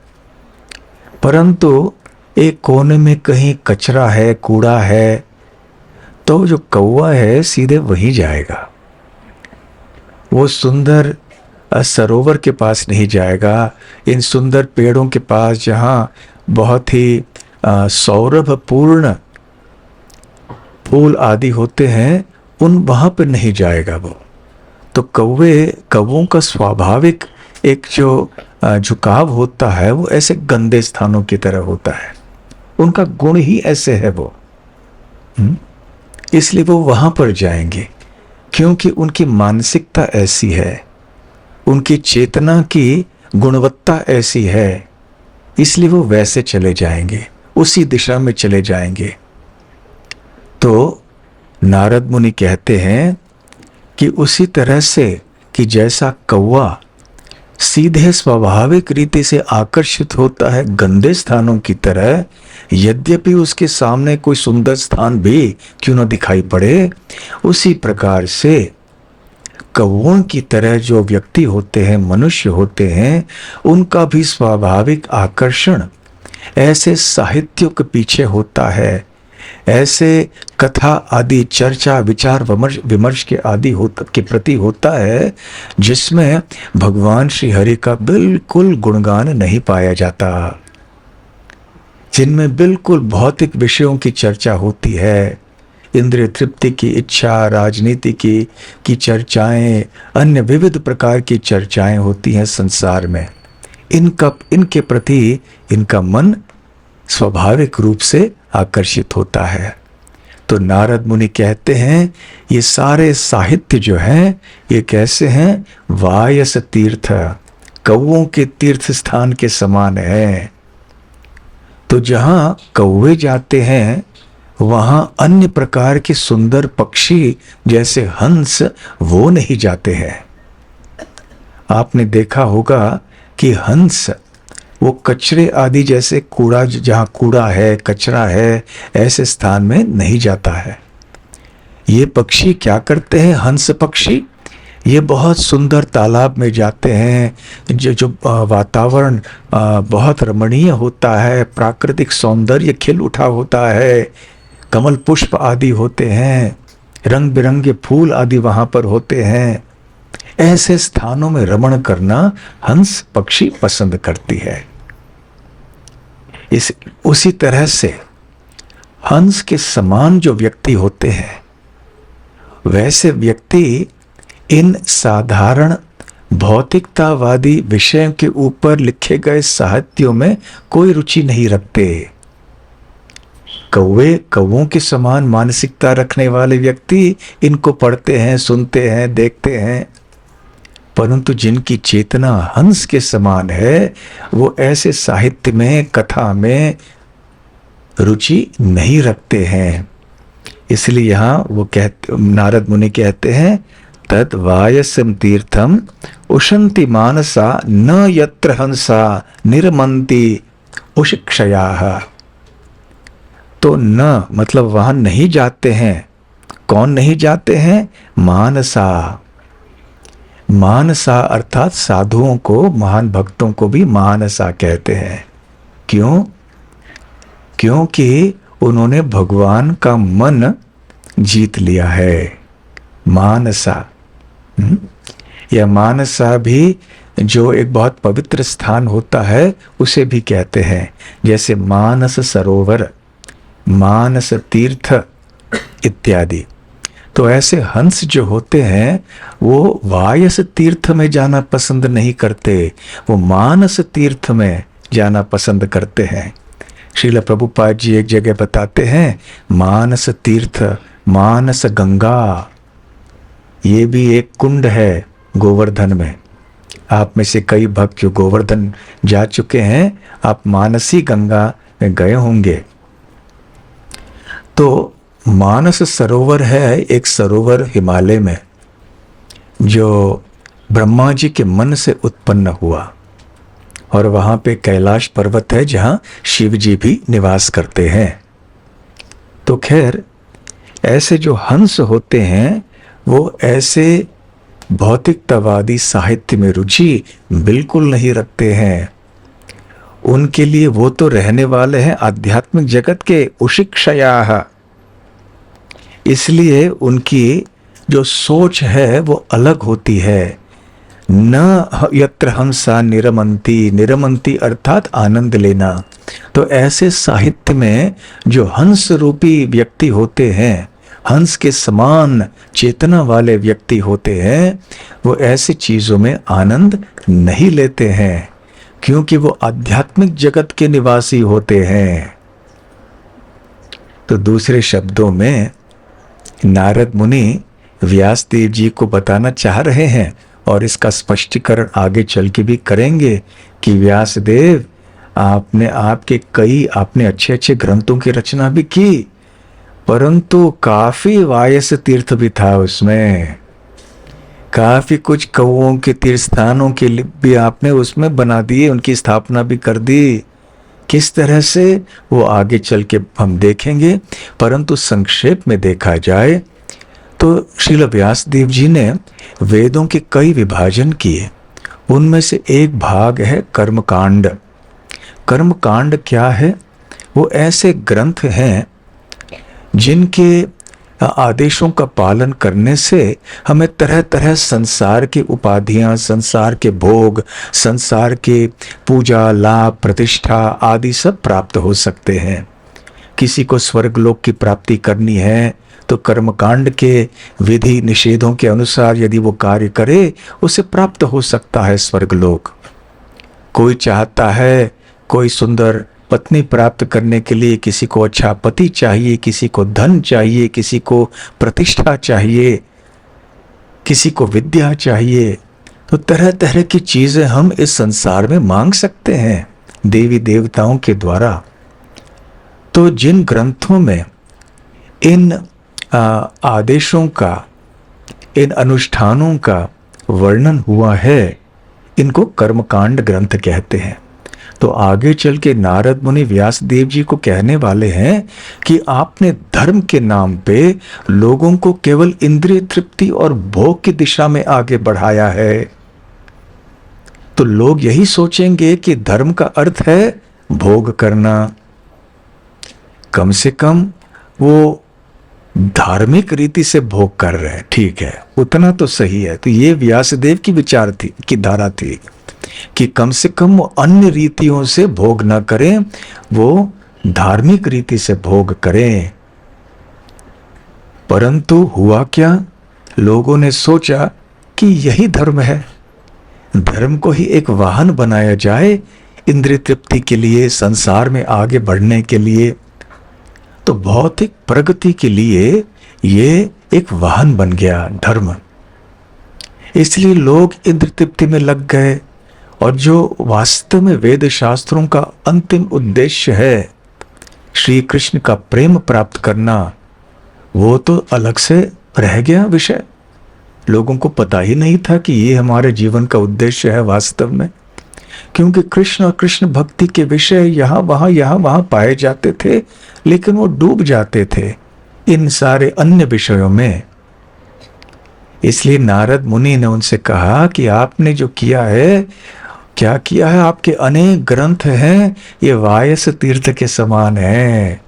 परंतु एक कोने में कहीं कचरा है, कूड़ा है, तो जो कौवा है सीधे वहीं जाएगा। वो सुंदर सरोवर के पास नहीं जाएगा, इन सुंदर पेड़ों के पास जहाँ बहुत ही सौरभपूर्ण फूल आदि होते हैं, वहाँ पर नहीं जाएगा वो। तो कौवों का स्वाभाविक एक जो झुकाव होता है, वो ऐसे गंदे स्थानों की तरह होता है, उनका गुण ही ऐसे है वो। इसलिए वो वहां पर जाएंगे, क्योंकि उनकी मानसिकता ऐसी है, उनकी चेतना की गुणवत्ता ऐसी है, इसलिए वो वैसे चले जाएंगे, उसी दिशा में चले जाएंगे। तो नारद मुनि कहते हैं कि उसी तरह से कि जैसा कौवा सीधे स्वाभाविक रीति से आकर्षित होता है गंदे स्थानों की तरह, यद्यपि उसके सामने कोई सुंदर स्थान भी क्यों न दिखाई पड़े, उसी प्रकार से कौवों की तरह जो व्यक्ति होते हैं, मनुष्य होते हैं, उनका भी स्वाभाविक आकर्षण ऐसे साहित्यों के पीछे होता है, ऐसे कथा आदि चर्चा विचार विमर्श के के प्रति होता है, जिसमें भगवान श्री हरि का बिल्कुल गुणगान नहीं पाया जाता, जिनमें बिल्कुल भौतिक विषयों की चर्चा होती है, इंद्रिय तृप्ति की इच्छा, राजनीति की चर्चाएं, अन्य विविध प्रकार की चर्चाएं होती हैं संसार में। इनके प्रति इनका मन स्वाभाविक रूप से आकर्षित होता है। तो नारद मुनि कहते हैं ये सारे साहित्य जो हैं ये कैसे हैं? वायस तीर्थ, कौओं के तीर्थ स्थान के समान है। तो जहां कौवे जाते हैं वहां अन्य प्रकार के सुंदर पक्षी जैसे हंस वो नहीं जाते हैं। आपने देखा होगा कि हंस वो कचरे आदि जैसे कूड़ा, जहाँ कूड़ा है कचरा है ऐसे स्थान में नहीं जाता है। ये पक्षी क्या करते हैं? हंस पक्षी ये बहुत सुंदर तालाब में जाते हैं, जो वातावरण बहुत रमणीय होता है, प्राकृतिक सौंदर्य खिल उठा होता है, कमल पुष्प आदि होते हैं, रंग बिरंगे फूल आदि वहाँ पर होते हैं। ऐसे स्थानों में रमण करना हंस पक्षी पसंद करती है। उसी तरह से हंस के समान जो व्यक्ति होते हैं वैसे व्यक्ति इन साधारण भौतिकतावादी विषयों के ऊपर लिखे गए साहित्यों में कोई रुचि नहीं रखते। कौओं के समान मानसिकता रखने वाले व्यक्ति इनको पढ़ते हैं, सुनते हैं, देखते हैं, परंतु जिनकी चेतना हंस के समान है वो ऐसे साहित्य में, कथा में रुचि नहीं रखते हैं। इसलिए यहाँ वो नारद मुनि कहते हैं तद वायसम तीर्थम उशंति मानसा न यत्र हंसा निर्मंति उषक्षयाः। तो न मतलब वहां नहीं जाते हैं। कौन नहीं जाते हैं? मानसा। मानसा अर्थात साधुओं को, महान भक्तों को भी मानसा कहते हैं। क्यों? क्योंकि उन्होंने भगवान का मन जीत लिया है। मानसा या मानसा भी जो एक बहुत पवित्र स्थान होता है उसे भी कहते हैं, जैसे मानस सरोवर, मानस तीर्थ इत्यादि। तो ऐसे हंस जो होते हैं वो वायस तीर्थ में जाना पसंद नहीं करते, वो मानस तीर्थ में जाना पसंद करते हैं। श्रील प्रभुपाद जी एक जगह बताते हैं मानस तीर्थ, मानस गंगा, ये भी एक कुंड है गोवर्धन में। आप में से कई भक्त जो गोवर्धन जा चुके हैं, आप मानसी गंगा में गए होंगे। तो मानस सरोवर है एक सरोवर हिमालय में जो ब्रह्मा जी के मन से उत्पन्न हुआ, और वहां पे कैलाश पर्वत है जहां शिव जी भी निवास करते हैं। तो खैर ऐसे जो हंस होते हैं वो ऐसे भौतिकतावादी साहित्य में रुचि बिल्कुल नहीं रखते हैं। उनके लिए वो तो रहने वाले हैं आध्यात्मिक जगत के उशिक्षयाः। इसलिए उनकी जो सोच है वो अलग होती है। न यत्र हंसा निरमंती, निरमंती अर्थात आनंद लेना। तो ऐसे साहित्य में जो हंस रूपी व्यक्ति होते हैं, हंस के समान चेतना वाले व्यक्ति होते हैं, वो ऐसी चीजों में आनंद नहीं लेते हैं, क्योंकि वो आध्यात्मिक जगत के निवासी होते हैं। तो दूसरे शब्दों में नारद मुनि व्यासदेव जी को बताना चाह रहे हैं, और इसका स्पष्टीकरण आगे चल के भी करेंगे कि व्यासदेव आपने आपने अच्छे अच्छे ग्रंथों की रचना भी की, परंतु काफी वायस तीर्थ भी था उसमें, काफी कुछ कौओं के तीर्थ स्थानों के लिए भी आपने उसमें बना दिए, उनकी स्थापना भी कर दी। किस तरह से वो आगे चल के हम देखेंगे, परंतु संक्षेप में देखा जाए तो श्रील व्यासदेव जी ने वेदों के कई विभाजन किए। उनमें से एक भाग है कर्मकांड। कर्म कांड क्या है? वो ऐसे ग्रंथ हैं जिनके आदेशों का पालन करने से हमें तरह तरह संसार की उपाधियां, संसार के भोग, संसार के पूजा, लाभ, प्रतिष्ठा आदि सब प्राप्त हो सकते हैं। किसी को स्वर्गलोक की प्राप्ति करनी है तो कर्मकांड के विधि निषेधों के अनुसार यदि वो कार्य करे, उसे प्राप्त हो सकता है स्वर्गलोक। कोई चाहता है कोई सुंदर पत्नी प्राप्त करने के लिए, किसी को अच्छा पति चाहिए, किसी को धन चाहिए, किसी को प्रतिष्ठा चाहिए, किसी को विद्या चाहिए, तो तरह तरह की चीजें हम इस संसार में मांग सकते हैं देवी देवताओं के द्वारा। तो जिन ग्रंथों में इन आदेशों का, इन अनुष्ठानों का वर्णन हुआ है, इनको कर्मकांड ग्रंथ कहते हैं। तो आगे चल के नारद मुनि व्यास देव जी को कहने वाले हैं कि आपने धर्म के नाम पे लोगों को केवल इंद्रिय तृप्ति और भोग की दिशा में आगे बढ़ाया है। तो लोग यही सोचेंगे कि धर्म का अर्थ है भोग करना। कम से कम वो धार्मिक रीति से भोग कर रहे हैं, ठीक है, उतना तो सही है। तो ये व्यासदेव की विचार थी, की धारा थी कि कम से कम वो अन्य रीतियों से भोग न करें, वो धार्मिक रीति से भोग करें। परंतु हुआ क्या? लोगों ने सोचा कि यही धर्म है, धर्म को ही एक वाहन बनाया जाए इंद्रिय तृप्ति के लिए, संसार में आगे बढ़ने के लिए। तो भौतिक प्रगति के लिए ये एक वाहन बन गया धर्म। इसलिए लोग इंद्रिय तृप्ति में लग गए, और जो वास्तव में वेद शास्त्रों का अंतिम उद्देश्य है, श्री कृष्ण का प्रेम प्राप्त करना, वो तो अलग से रह गया विषय। लोगों को पता ही नहीं था कि ये हमारे जीवन का उद्देश्य है वास्तव में, क्योंकि कृष्ण और कृष्ण भक्ति के विषय यहाँ वहां पाए जाते थे, लेकिन वो डूब जाते थे इन सारे अन्य विषयों में। इसलिए नारद मुनि ने उनसे कहा कि आपने जो किया है, क्या किया है? आपके अनेक ग्रंथ हैं, ये वायस तीर्थ के समान है।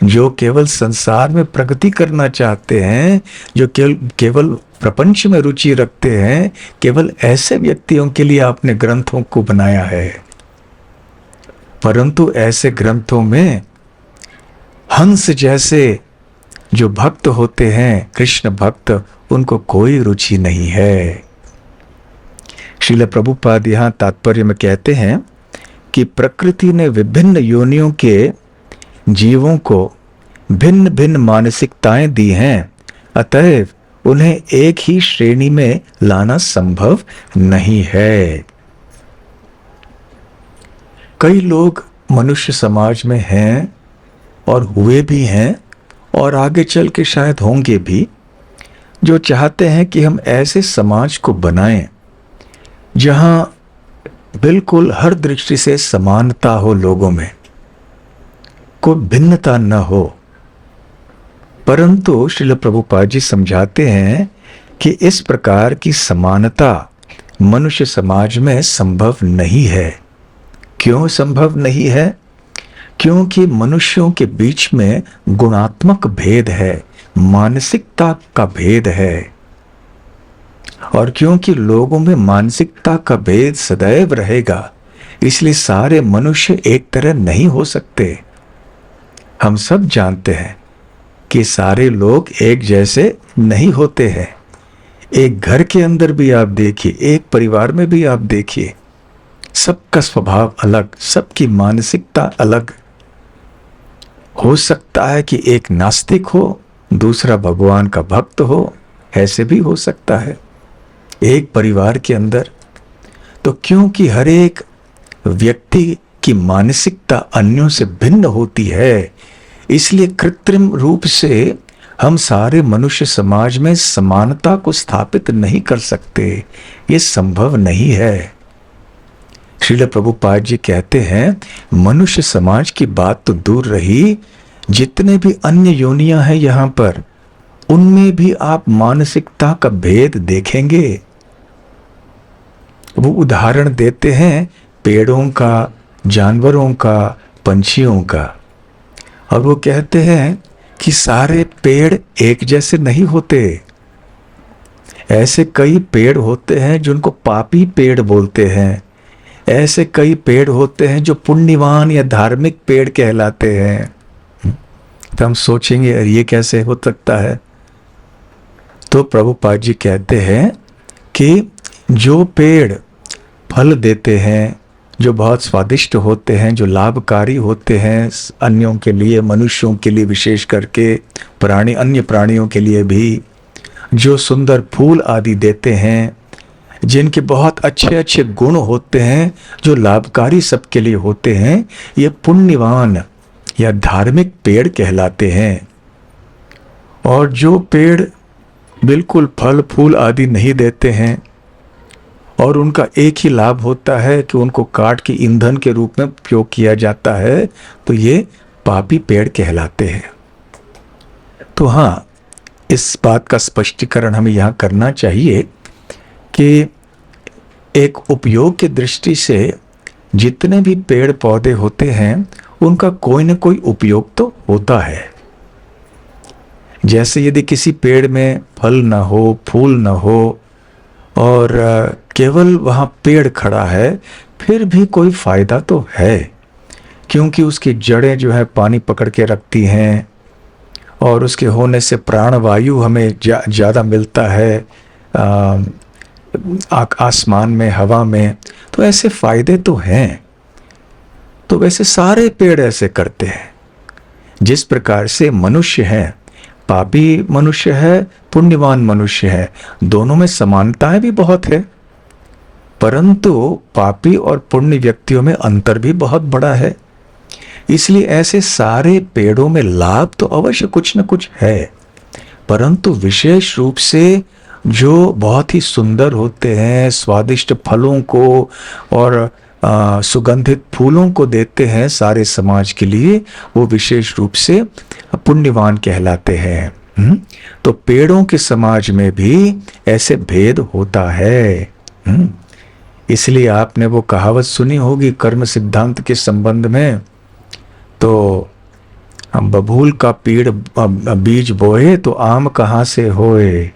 जो केवल संसार में प्रगति करना चाहते हैं, जो केवल प्रपंच में रुचि रखते हैं, केवल ऐसे व्यक्तियों के लिए आपने ग्रंथों को बनाया है। परंतु ऐसे ग्रंथों में हंस जैसे जो भक्त होते हैं, कृष्ण भक्त, उनको कोई रुचि नहीं है। श्रील प्रभुपाद यहाँ तात्पर्य में कहते हैं कि प्रकृति ने विभिन्न योनियों के जीवों को भिन्न भिन्न मानसिकताएं दी हैं, अतएव उन्हें एक ही श्रेणी में लाना संभव नहीं है। कई लोग मनुष्य समाज में हैं और हुए भी हैं, और आगे चल के शायद होंगे भी, जो चाहते हैं कि हम ऐसे समाज को बनाएं जहां बिल्कुल हर दृष्टि से समानता हो, लोगों में कोई भिन्नता न हो। परंतु श्रील प्रभुपाद जी समझाते हैं कि इस प्रकार की समानता मनुष्य समाज में संभव नहीं है। क्यों संभव नहीं है? क्योंकि मनुष्यों के बीच में गुणात्मक भेद है, मानसिकता का भेद है, और क्योंकि लोगों में मानसिकता का भेद सदैव रहेगा, इसलिए सारे मनुष्य एक तरह नहीं हो सकते। हम सब जानते हैं कि सारे लोग एक जैसे नहीं होते हैं। एक घर के अंदर भी आप देखिए, एक परिवार में भी आप देखिए, सबका स्वभाव अलग, सबकी मानसिकता अलग। हो सकता है कि एक नास्तिक हो, दूसरा भगवान का भक्त हो, ऐसे भी हो सकता है एक परिवार के अंदर। तो क्योंकि हर एक व्यक्ति की मानसिकता अन्यों से भिन्न होती है, इसलिए कृत्रिम रूप से हम सारे मनुष्य समाज में समानता को स्थापित नहीं कर सकते। ये संभव नहीं है। श्रील प्रभुपाद जी कहते हैं, मनुष्य समाज की बात तो दूर रही, जितने भी अन्य योनियां हैं यहां पर, उनमें भी आप मानसिकता का भेद देखेंगे। वो उदाहरण देते हैं पेड़ों का, जानवरों का, पंछियों का। और वो कहते हैं कि सारे पेड़ एक जैसे नहीं होते। ऐसे कई पेड़ होते हैं जिनको पापी पेड़ बोलते हैं, ऐसे कई पेड़ होते हैं जो पुण्यवान या धार्मिक पेड़ कहलाते हैं। तो हम सोचेंगे यार ये कैसे हो सकता है। तो प्रभुपाद जी कहते हैं कि जो पेड़ फल देते हैं, जो बहुत स्वादिष्ट होते हैं, जो लाभकारी होते हैं अन्यों के लिए, मनुष्यों के लिए विशेष करके, अन्य प्राणियों के लिए भी, जो सुंदर फूल आदि देते हैं, जिनके बहुत अच्छे अच्छे गुण होते हैं, जो लाभकारी सबके लिए होते हैं, ये पुण्यवान या धार्मिक पेड़ कहलाते हैं। और जो पेड़ बिल्कुल फल फूल आदि नहीं देते हैं और उनका एक ही लाभ होता है कि उनको काट के ईंधन के रूप में उपयोग किया जाता है, तो ये पापी पेड़ कहलाते हैं। तो हाँ, इस बात का स्पष्टीकरण हमें यहाँ करना चाहिए कि एक उपयोग की दृष्टि से जितने भी पेड़ पौधे होते हैं उनका कोई न कोई उपयोग तो होता है। जैसे यदि किसी पेड़ में फल न हो, फूल न हो और केवल वहाँ पेड़ खड़ा है, फिर भी कोई फायदा तो है, क्योंकि उसकी जड़ें जो है पानी पकड़ के रखती हैं और उसके होने से प्राणवायु हमें ज़्यादा मिलता है आसमान में, हवा में। तो ऐसे फायदे तो हैं। तो वैसे सारे पेड़ ऐसे करते हैं। जिस प्रकार से मनुष्य है, पापी मनुष्य है, पुण्यवान मनुष्य है, दोनों में समानताएं भी बहुत है, परंतु पापी और पुण्य व्यक्तियों में अंतर भी बहुत बड़ा है। इसलिए ऐसे सारे पेड़ों में लाभ तो अवश्य कुछ न कुछ है, परंतु विशेष रूप से जो बहुत ही सुंदर होते हैं, स्वादिष्ट फलों को और सुगंधित फूलों को देते हैं सारे समाज के लिए, वो विशेष रूप से पुण्यवान कहलाते हैं। तो पेड़ों के समाज में भी ऐसे भेद होता है। इसलिए आपने वो कहावत सुनी होगी कर्म सिद्धांत के संबंध में, तो बबूल का पेड़ बीज बोए तो आम कहाँ से होए,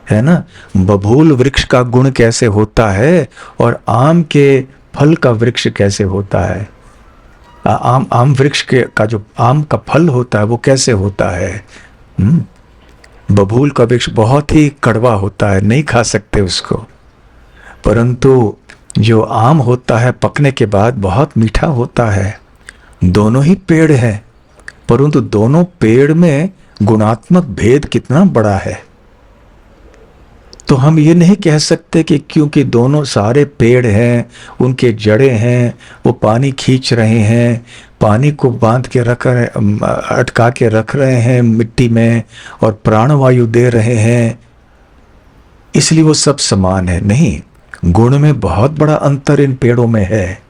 है ना। बबूल वृक्ष का गुण कैसे होता है और आम के फल का वृक्ष कैसे होता है। आम वृक्ष के का जो आम का फल होता है वो कैसे होता है। बबूल का वृक्ष बहुत ही कड़वा होता है, नहीं खा सकते उसको, परंतु जो आम होता है पकने के बाद बहुत मीठा होता है। दोनों ही पेड़ हैं, परंतु दोनों पेड़ में गुणात्मक भेद कितना बड़ा है। तो हम ये नहीं कह सकते कि क्योंकि दोनों सारे पेड़ हैं, उनके जड़ें हैं, वो पानी खींच रहे हैं, पानी को बांध के अटका के रख रहे हैं मिट्टी में और प्राणवायु दे रहे हैं, इसलिए वो सब समान है। नहीं, गुण में बहुत बड़ा अंतर इन पेड़ों में है।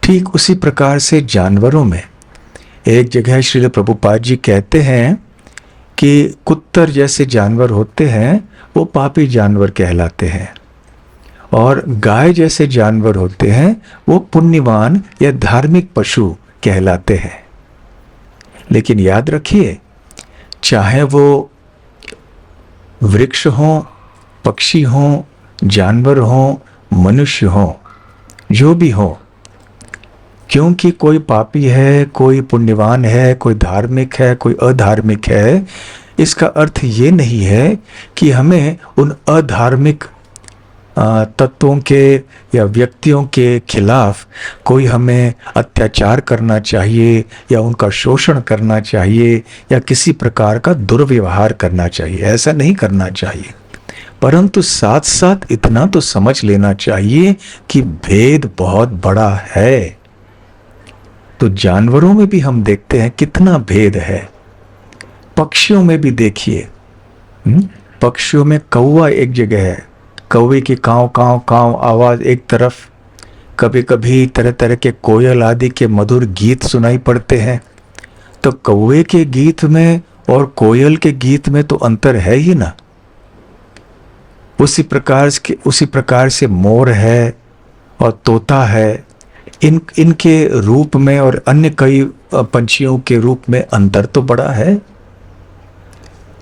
ठीक उसी प्रकार से जानवरों में एक जगह श्रील प्रभुपाद जी कहते हैं कि कुत्तर जैसे जानवर होते हैं वो पापी जानवर कहलाते हैं, और गाय जैसे जानवर होते हैं वो पुण्यवान या धार्मिक पशु कहलाते हैं। लेकिन याद रखिए, चाहे वो वृक्ष हो, पक्षी हो, जानवर हो, मनुष्य हो, जो भी हो, क्योंकि कोई पापी है, कोई पुण्यवान है, कोई धार्मिक है, कोई अधार्मिक है, इसका अर्थ ये नहीं है कि हमें उन अधार्मिक तत्वों के या व्यक्तियों के खिलाफ कोई हमें अत्याचार करना चाहिए या उनका शोषण करना चाहिए या किसी प्रकार का दुर्व्यवहार करना चाहिए। ऐसा नहीं करना चाहिए, परंतु साथ साथ इतना तो समझ लेना चाहिए कि भेद बहुत बड़ा है। तो जानवरों में भी हम देखते हैं कितना भेद है। पक्षियों में भी देखिए, पक्षियों में कौवा एक जगह है, कौवे की काव काव काव आवाज एक तरफ, कभी कभी तरह तरह के कोयल आदि के मधुर गीत सुनाई पड़ते हैं। तो कौवे के गीत में और कोयल के गीत में तो अंतर है ही ना। उसी प्रकार से मोर है और तोता है, इनके रूप में और अन्य कई पंछियों के रूप में अंतर तो बड़ा है।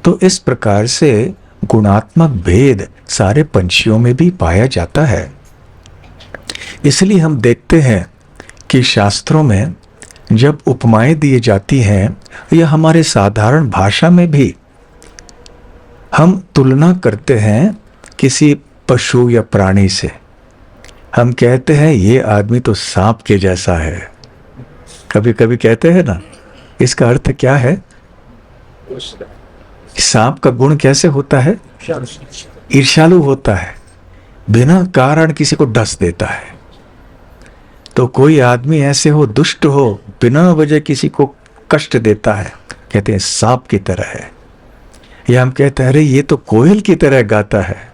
तो इस प्रकार से गुणात्मक भेद सारे पंछियों में भी पाया जाता है। इसलिए हम देखते हैं कि शास्त्रों में जब उपमाएं दी जाती हैं या हमारे साधारण भाषा में भी हम तुलना करते हैं किसी पशु या प्राणी से। हम कहते हैं ये आदमी तो सांप के जैसा है, कभी कभी कहते हैं ना। इसका अर्थ क्या है? सांप का गुण कैसे होता है? ईर्ष्यालु होता है, बिना कारण किसी को डस देता है। तो कोई आदमी ऐसे हो, दुष्ट हो, बिना वजह किसी को कष्ट देता है, कहते हैं सांप की तरह है। या हम कहते हैं अरे ये तो कोयल की तरह गाता है।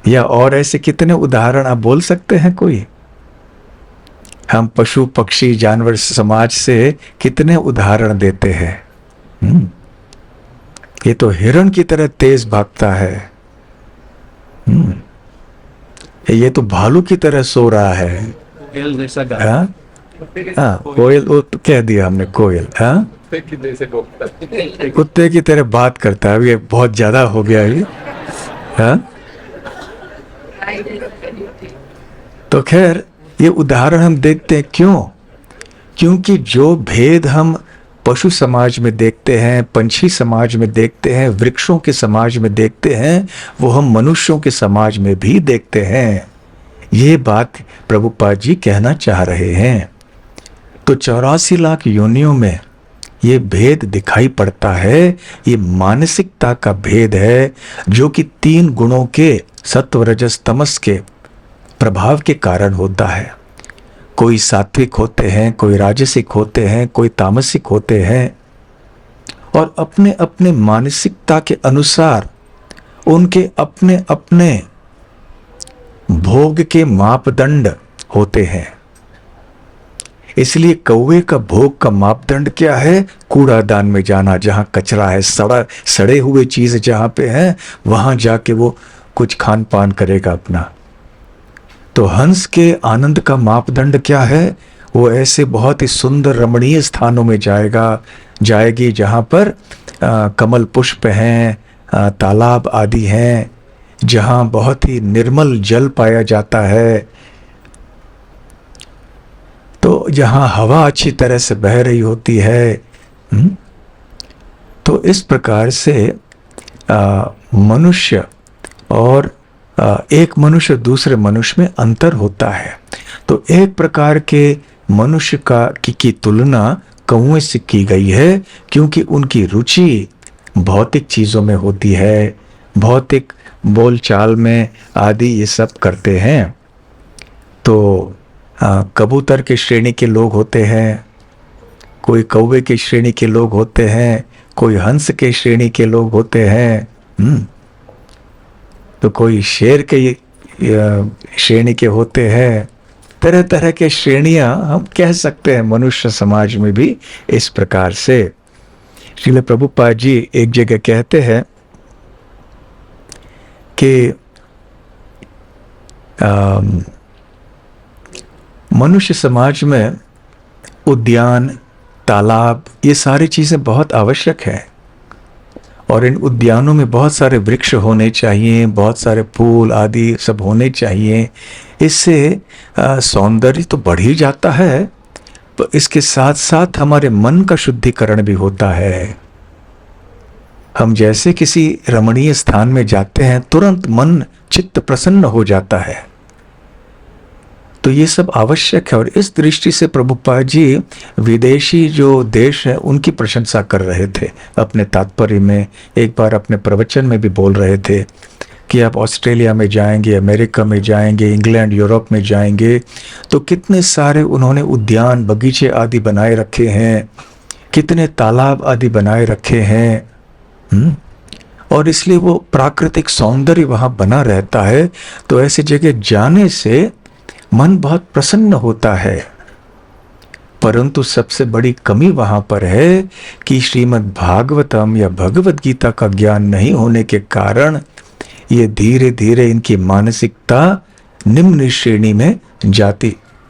या और ऐसे कितने उदाहरण आप बोल सकते हैं कोई। हम पशु पक्षी जानवर समाज से कितने उदाहरण देते हैं। ये तो हिरण की तरह तेज भागता है। ये तो भालू की तरह सो रहा है। कोयल, वो तो कह दिया हमने कोयल। कुत्ते की तरह बात करता है। ये बहुत ज्यादा हो गया ये। तो खैर ये उदाहरण हम देखते हैं क्यों? क्योंकि जो भेद हम पशु समाज में देखते हैं, पंछी समाज में देखते हैं, वृक्षों के समाज में देखते हैं, वो हम मनुष्यों के समाज में भी देखते हैं। ये बात प्रभुपाद जी कहना चाह रहे हैं। तो 84 लाख योनियों में ये भेद दिखाई पड़ता है। ये मानसिकता का भेद है जो कि 3 गुणों के सत्व रजस तमस के प्रभाव के कारण होता है। कोई सात्विक होते हैं, कोई राजसिक होते हैं, कोई तामसिक होते हैं, और अपने अपने मानसिकता के अनुसार उनके अपने अपने भोग के मापदंड होते हैं। इसलिए कौवे का भोग का मापदंड क्या है? कूड़ादान में जाना, जहां कचरा है, सड़े हुए चीज जहां पे है, वहां जाके वो कुछ खान पान करेगा अपना। तो हंस के आनंद का मापदंड क्या है? वो ऐसे बहुत ही सुंदर रमणीय स्थानों में जाएगी जहां पर कमल पुष्प हैं, तालाब आदि हैं, जहां बहुत ही निर्मल जल पाया जाता है, तो जहां हवा अच्छी तरह से बह रही होती है। तो इस प्रकार से मनुष्य और एक मनुष्य दूसरे मनुष्य में अंतर होता है। तो एक प्रकार के मनुष्य की तुलना कौवे से की गई है, क्योंकि उनकी रुचि भौतिक चीजों में होती है, भौतिक बोलचाल में आदि ये सब करते हैं। तो कबूतर के श्रेणी के लोग होते हैं, कोई कौवे की श्रेणी के लोग होते हैं, कोई हंस के श्रेणी के लोग होते हैं, तो कोई शेर के श्रेणी के होते हैं। तरह तरह के श्रेणियां हम कह सकते हैं मनुष्य समाज में भी इस प्रकार से। श्रील प्रभुपाद जी एक जगह कहते हैं कि मनुष्य समाज में उद्यान, तालाब, ये सारी चीजें बहुत आवश्यक हैं, और इन उद्यानों में बहुत सारे वृक्ष होने चाहिए, बहुत सारे फूल आदि सब होने चाहिए। इससे सौंदर्य तो बढ़ ही जाता है, तो इसके साथ साथ हमारे मन का शुद्धिकरण भी होता है। हम जैसे किसी रमणीय स्थान में जाते हैं, तुरंत मन चित्त प्रसन्न हो जाता है। तो ये सब आवश्यक है। और इस दृष्टि से प्रभुपाद जी विदेशी जो देश है उनकी प्रशंसा कर रहे थे अपने तात्पर्य में। एक बार अपने प्रवचन में भी बोल रहे थे कि आप ऑस्ट्रेलिया में जाएंगे, अमेरिका में जाएंगे, इंग्लैंड, यूरोप में जाएंगे, तो कितने सारे उन्होंने उद्यान, बगीचे आदि बनाए रखे हैं, कितने तालाब आदि बनाए रखे हैं। और इसलिए वो प्राकृतिक सौंदर्य वहाँ बना रहता है। तो ऐसी जगह जाने से मन बहुत प्रसन्न होता है। परंतु सबसे बड़ी कमी वहां पर है कि श्रीमद् भागवतम या भगवत गीता का ज्ञान नहीं होने के कारण ये धीरे धीरे इनकी मानसिकता निम्न श्रेणी में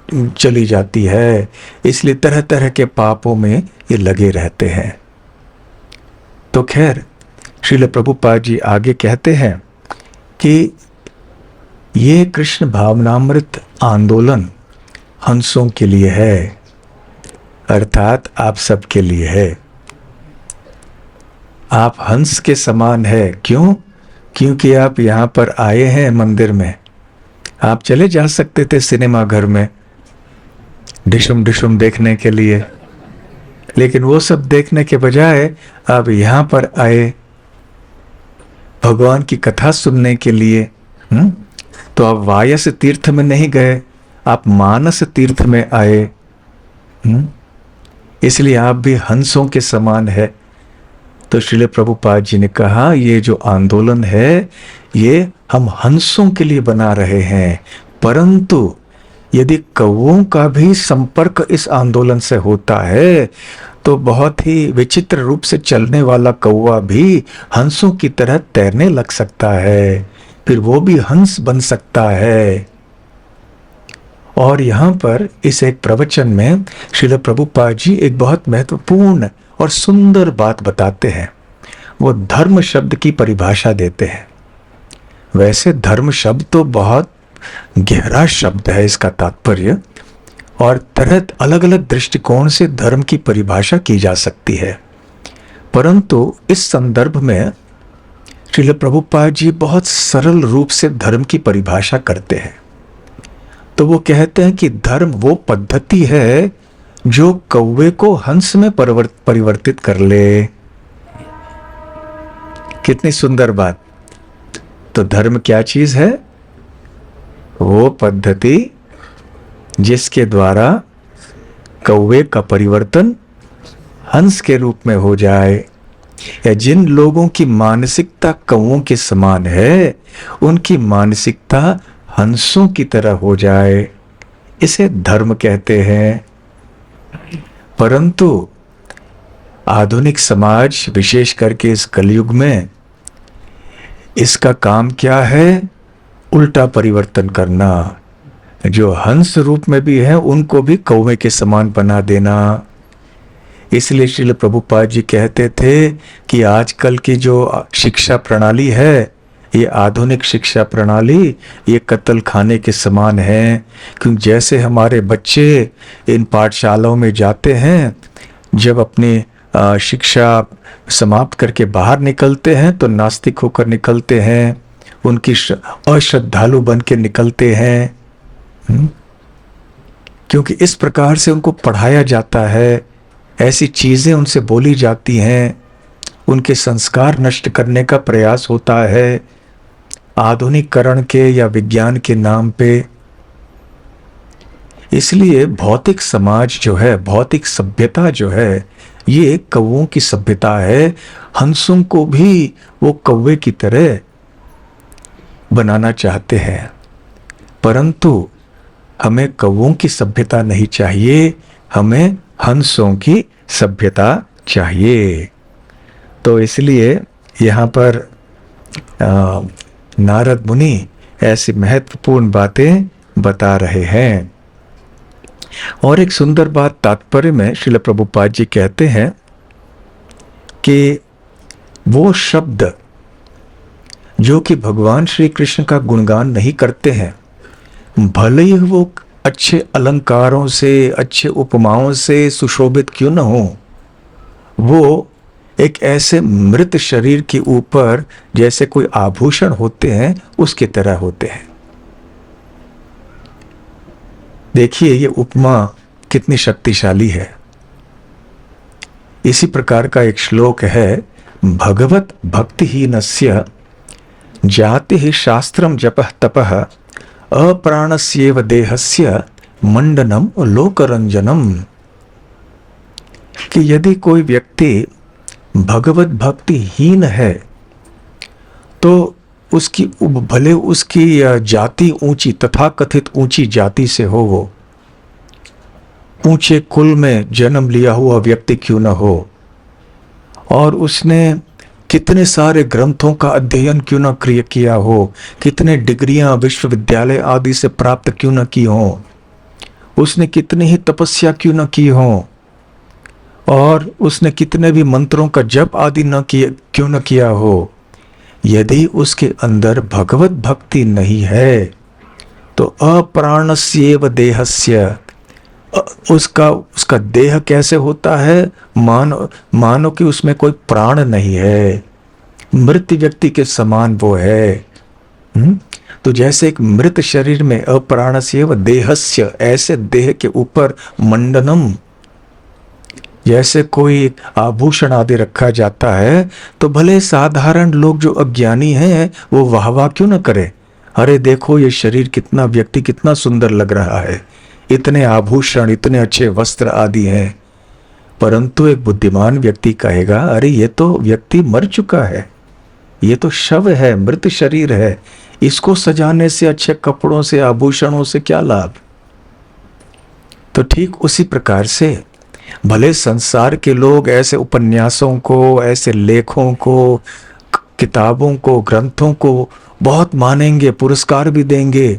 चली जाती है। इसलिए तरह तरह के पापों में ये लगे रहते हैं। तो खैर, श्रील प्रभुपाद जी आगे कहते हैं कि ये कृष्ण भावनामृत आंदोलन हंसों के लिए है, अर्थात आप सबके लिए है। आप हंस के समान है। क्यों? क्योंकि आप यहाँ पर आए हैं मंदिर में। आप चले जा सकते थे सिनेमा घर में डिशुम डिशुम देखने के लिए, लेकिन वो सब देखने के बजाय आप यहाँ पर आए भगवान की कथा सुनने के लिए। तो आप वायस तीर्थ में नहीं गए, आप मानस तीर्थ में आए। इसलिए आप भी हंसों के समान है। तो श्रील प्रभुपाद जी ने कहा, ये जो आंदोलन है ये हम हंसों के लिए बना रहे हैं, परंतु यदि कौवों का भी संपर्क इस आंदोलन से होता है तो बहुत ही विचित्र रूप से चलने वाला कौवा भी हंसों की तरह तैरने लग सकता है, फिर वो भी हंस बन सकता है। और यहाँ पर इस एक प्रवचन में श्रील प्रभुपाद जी एक बहुत महत्वपूर्ण और सुंदर बात बताते हैं। वो धर्म शब्द की परिभाषा देते हैं। वैसे धर्म शब्द तो बहुत गहरा शब्द है, इसका तात्पर्य, और तरह अलग अलग दृष्टिकोण से धर्म की परिभाषा की जा सकती है, परंतु इस संदर्भ में श्रील प्रभुपाद जी बहुत सरल रूप से धर्म की परिभाषा करते हैं। तो वो कहते हैं कि धर्म वो पद्धति है जो कौवे को हंस में परिवर्तित कर ले। कितनी सुंदर बात। तो धर्म क्या चीज है? वो पद्धति जिसके द्वारा कौवे का परिवर्तन हंस के रूप में हो जाए, या जिन लोगों की मानसिकता कौवों के समान है उनकी मानसिकता हंसों की तरह हो जाए, इसे धर्म कहते हैं। परंतु आधुनिक समाज, विशेष करके इस कलयुग में, इसका काम क्या है? उल्टा परिवर्तन करना। जो हंस रूप में भी है उनको भी कौवे के समान बना देना। इसलिए श्रील प्रभुपाद जी कहते थे कि आजकल की जो शिक्षा प्रणाली है, ये आधुनिक शिक्षा प्रणाली, ये कत्ल खाने के समान है। क्योंकि जैसे हमारे बच्चे इन पाठशालाओं में जाते हैं, जब अपनी शिक्षा समाप्त करके बाहर निकलते हैं तो नास्तिक होकर निकलते हैं, उनकी अश्रद्धालु बन के निकलते हैं। क्योंकि इस प्रकार से उनको पढ़ाया जाता है, ऐसी चीजें उनसे बोली जाती हैं, उनके संस्कार नष्ट करने का प्रयास होता है आधुनिकरण के या विज्ञान के नाम पे। इसलिए भौतिक समाज जो है, भौतिक सभ्यता जो है, ये कौवों की सभ्यता है। हंसों को भी वो कौवे की तरह बनाना चाहते हैं, परंतु हमें कौवों की सभ्यता नहीं चाहिए, हमें हंसों की सभ्यता चाहिए। तो इसलिए यहाँ पर नारद मुनि ऐसी महत्वपूर्ण बातें बता रहे हैं। और एक सुंदर बात तात्पर्य में श्रील प्रभुपाद जी कहते हैं कि वो शब्द जो कि भगवान श्री कृष्ण का गुणगान नहीं करते हैं, भले ही वो अच्छे अलंकारों से, अच्छे उपमाओं से सुशोभित क्यों न हो, वो एक ऐसे मृत शरीर के ऊपर जैसे कोई आभूषण होते हैं उसकी तरह होते हैं। देखिए ये उपमा कितनी शक्तिशाली है। इसी प्रकार का एक श्लोक है, भगवत भक्तिहीनस्य जाति ही शास्त्रम जपः तपः अप्राणस्येव देहस्य मंडनम लोकरंजनम। कि यदि कोई व्यक्ति भगवत भक्तिहीन है तो उसकी भले उसकी जाति ऊंची, तथाकथित ऊंची जाति से हो, वो ऊंचे कुल में जन्म लिया हुआ व्यक्ति क्यों न हो, और उसने कितने सारे ग्रंथों का अध्ययन क्यों न किया हो, कितने डिग्रियां विश्वविद्यालय आदि से प्राप्त क्यों न की हो, उसने कितनी ही तपस्या क्यों न की हो, और उसने कितने भी मंत्रों का जप आदि न किया क्यों न किया हो, यदि उसके अंदर भगवत भक्ति नहीं है तो अप्राणस्येव देहस्य, उसका उसका देह कैसे होता है, मानो मानो कि उसमें कोई प्राण नहीं है, मृत व्यक्ति के समान वो है। तो जैसे एक मृत शरीर में अप्राणस्येव देहस्य, ऐसे देह के ऊपर मंडनम, जैसे कोई आभूषण आदि रखा जाता है, तो भले साधारण लोग जो अज्ञानी हैं वो वाह वाह क्यों न करे, अरे देखो ये शरीर कितना, व्यक्ति कितना सुंदर लग रहा है, इतने आभूषण, इतने अच्छे वस्त्र आदि हैं। परंतु एक बुद्धिमान व्यक्ति कहेगा, अरे ये तो व्यक्ति मर चुका है, ये तो शव है, मृत शरीर है, इसको सजाने से, अच्छे कपड़ों से, आभूषणों से क्या लाभ। तो ठीक उसी प्रकार से भले संसार के लोग ऐसे उपन्यासों को, ऐसे लेखों को, किताबों को, ग्रंथों को बहुत मानेंगे, पुरस्कार भी देंगे,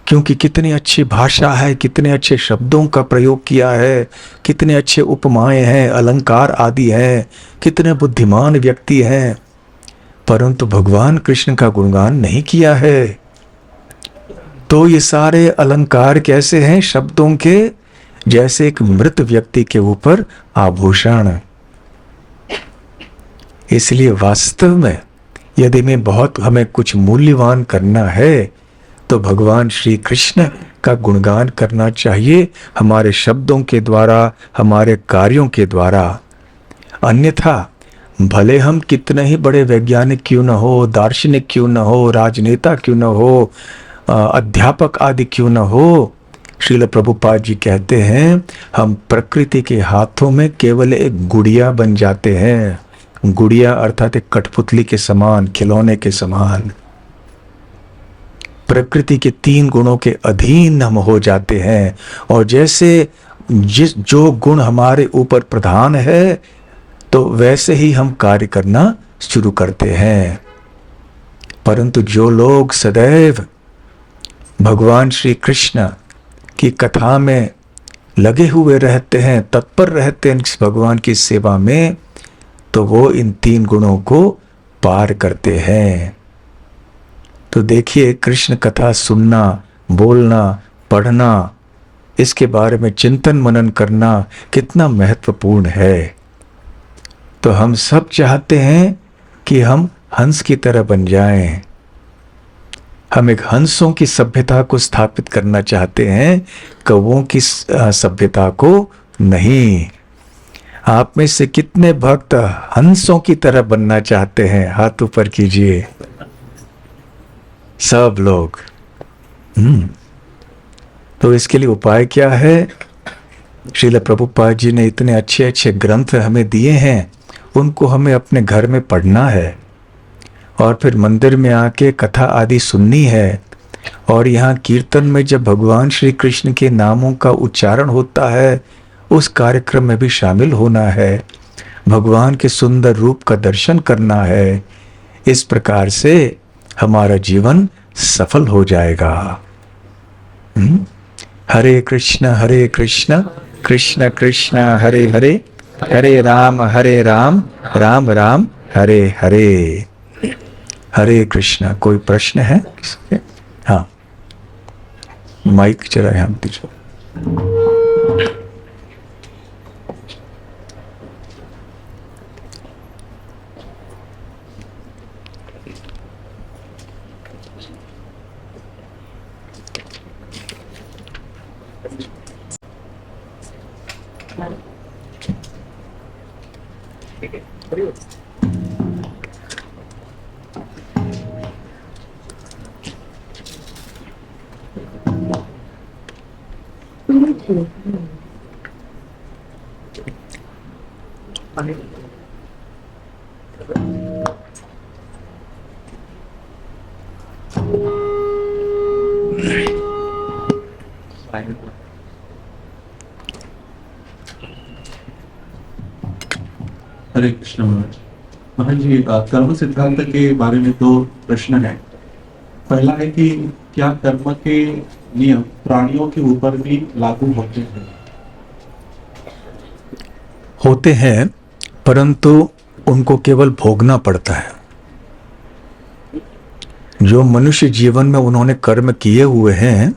क्योंकि कितनी अच्छी भाषा है, कितने अच्छे शब्दों का प्रयोग किया है, कितने अच्छे उपमाएं हैं, अलंकार आदि हैं, कितने बुद्धिमान व्यक्ति हैं, परंतु भगवान कृष्ण का गुणगान नहीं किया है। तो ये सारे अलंकार कैसे हैं, शब्दों के, जैसे एक मृत व्यक्ति के ऊपर आभूषण। इसलिए वास्तव में यदि हमें कुछ मूल्यवान करना है तो भगवान श्री कृष्ण का गुणगान करना चाहिए, हमारे शब्दों के द्वारा, हमारे कार्यों के द्वारा। अन्यथा भले हम कितने ही बड़े वैज्ञानिक क्यों न हो, दार्शनिक क्यों न हो, राजनेता क्यों न हो, अध्यापक आदि क्यों न हो, श्रील प्रभुपाद जी कहते हैं हम प्रकृति के हाथों में केवल एक गुड़िया बन जाते हैं। गुड़िया अर्थात एक कठपुतली के समान, खिलौने के समान। प्रकृति के 3 गुणों के अधीन हम हो जाते हैं, और जैसे जो गुण हमारे ऊपर प्रधान है तो वैसे ही हम कार्य करना शुरू करते हैं। परंतु जो लोग सदैव भगवान श्री कृष्ण की कथा में लगे हुए रहते हैं, तत्पर रहते हैं भगवान की सेवा में, तो वो इन 3 गुणों को पार करते हैं। तो देखिए, कृष्ण कथा सुनना, बोलना, पढ़ना, इसके बारे में चिंतन मनन करना कितना महत्वपूर्ण है। तो हम सब चाहते हैं कि हम हंस की तरह बन जाएं। हम एक हंसों की सभ्यता को स्थापित करना चाहते हैं, कौवों की सभ्यता को नहीं। आप में से कितने भक्त हंसों की तरह बनना चाहते हैं, हाथ ऊपर कीजिए। सब लोग। तो इसके लिए उपाय क्या है? श्रील प्रभुपाद जी ने इतने अच्छे अच्छे ग्रंथ हमें दिए हैं, उनको हमें अपने घर में पढ़ना है, और फिर मंदिर में आके कथा आदि सुननी है, और यहाँ कीर्तन में जब भगवान श्री कृष्ण के नामों का उच्चारण होता है उस कार्यक्रम में भी शामिल होना है, भगवान के सुंदर रूप का दर्शन करना है। इस प्रकार से हमारा जीवन सफल हो जाएगा। हरे कृष्ण कृष्ण कृष्ण हरे हरे, हरे राम राम राम हरे हरे। हरे कृष्ण। कोई प्रश्न है? हाँ, माइक जरा यहाँ दीजिए। हरे कृष्ण महाराज। महाराज जी, कर्म सिद्धांत के बारे में दो प्रश्न है। पहला है कि क्या कर्म के नियम प्राणियों के ऊपर भी लागू होते हैं? होते हैं, परंतु उनको केवल भोगना पड़ता है। जो मनुष्य जीवन में उन्होंने कर्म किए हुए हैं,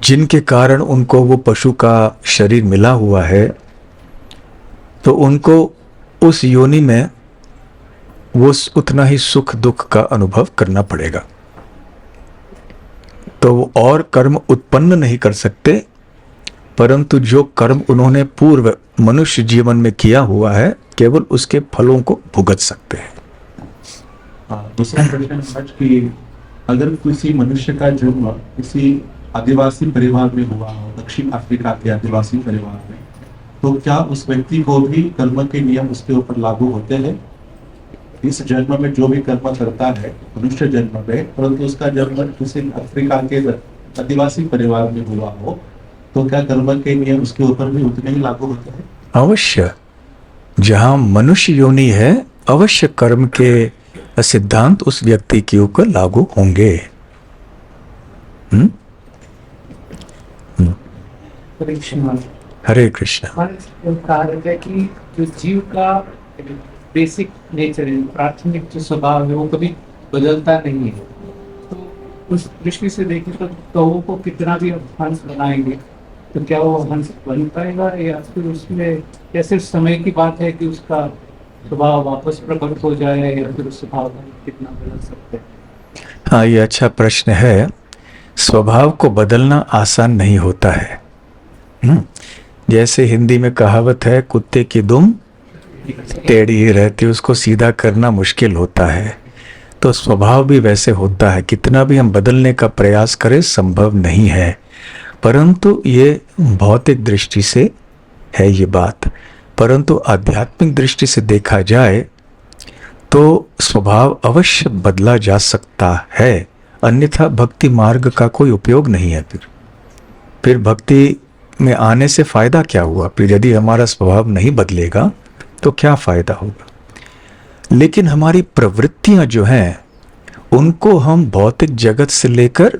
जिनके कारण उनको वो पशु का शरीर मिला हुआ है, तो उनको उस योनि में वो उतना ही सुख दुख का अनुभव करना पड़ेगा। तो वो और कर्म उत्पन्न नहीं कर सकते, परंतु जो कर्म उन्होंने पूर्व मनुष्य जीवन में किया हुआ है, केवल उसके फलों को भुगत सकते हैं। दूसरा प्रश्न महाराज कि अगर किसी मनुष्य का जन्म किसी आदिवासी परिवार में हुआ हो, दक्षिण अफ्रीका के आदिवासी परिवार में, तो क्या उस व्यक्ति को भी कर्म के नियम उसके ऊपर लागू होते हैं? इस जन्म में जो भी कर्म करता है मनुष्य जन्म में, परंतु उसका जन्म किसी अफ्रीका के आदिवासी परिवार में हुआ हो, तो क्या कर्म के नियम उसके ऊपर भी उतने ही लागू होते हैं? अवश्य, जहां मनुष्य योनि है, अवश्य कर्म के सिद्धांत उस व्यक्ति के ऊपर लागू होंगे। हरे कृष्ण। कहा जाता है कि जो जीव का बेसिक नेचर है, प्राथमिक जो स्वभाव है, वो कभी बदलता नहीं है। तो उस दृष्टि से देखें तो कौओं को कितना भी हंस बनाएंगे तो क्या वो हंस बन पाएगा, या फिर उसमें या सिर्फ समय की बात है कि उसका स्वभाव वापस प्रकट हो जाए, या फिर उस स्वभाव को कितना बदल सकते हैं? हाँ, ये अच्छा प्रश्न है। स्वभाव को बदलना आसान नहीं होता है। जैसे हिंदी में कहावत है, कुत्ते की दुम टेढ़ी ही रहती, उसको सीधा करना मुश्किल होता है। तो स्वभाव भी वैसे होता है, कितना भी हम बदलने का प्रयास करें संभव नहीं है। परंतु ये भौतिक दृष्टि से है ये बात, परंतु आध्यात्मिक दृष्टि से देखा जाए तो स्वभाव अवश्य बदला जा सकता है, अन्यथा भक्ति मार्ग का कोई उपयोग नहीं है। फिर भक्ति में आने से फायदा क्या हुआ? फिर यदि हमारा स्वभाव नहीं बदलेगा तो क्या फायदा होगा? लेकिन हमारी प्रवृत्तियां जो हैं, उनको हम भौतिक जगत से लेकर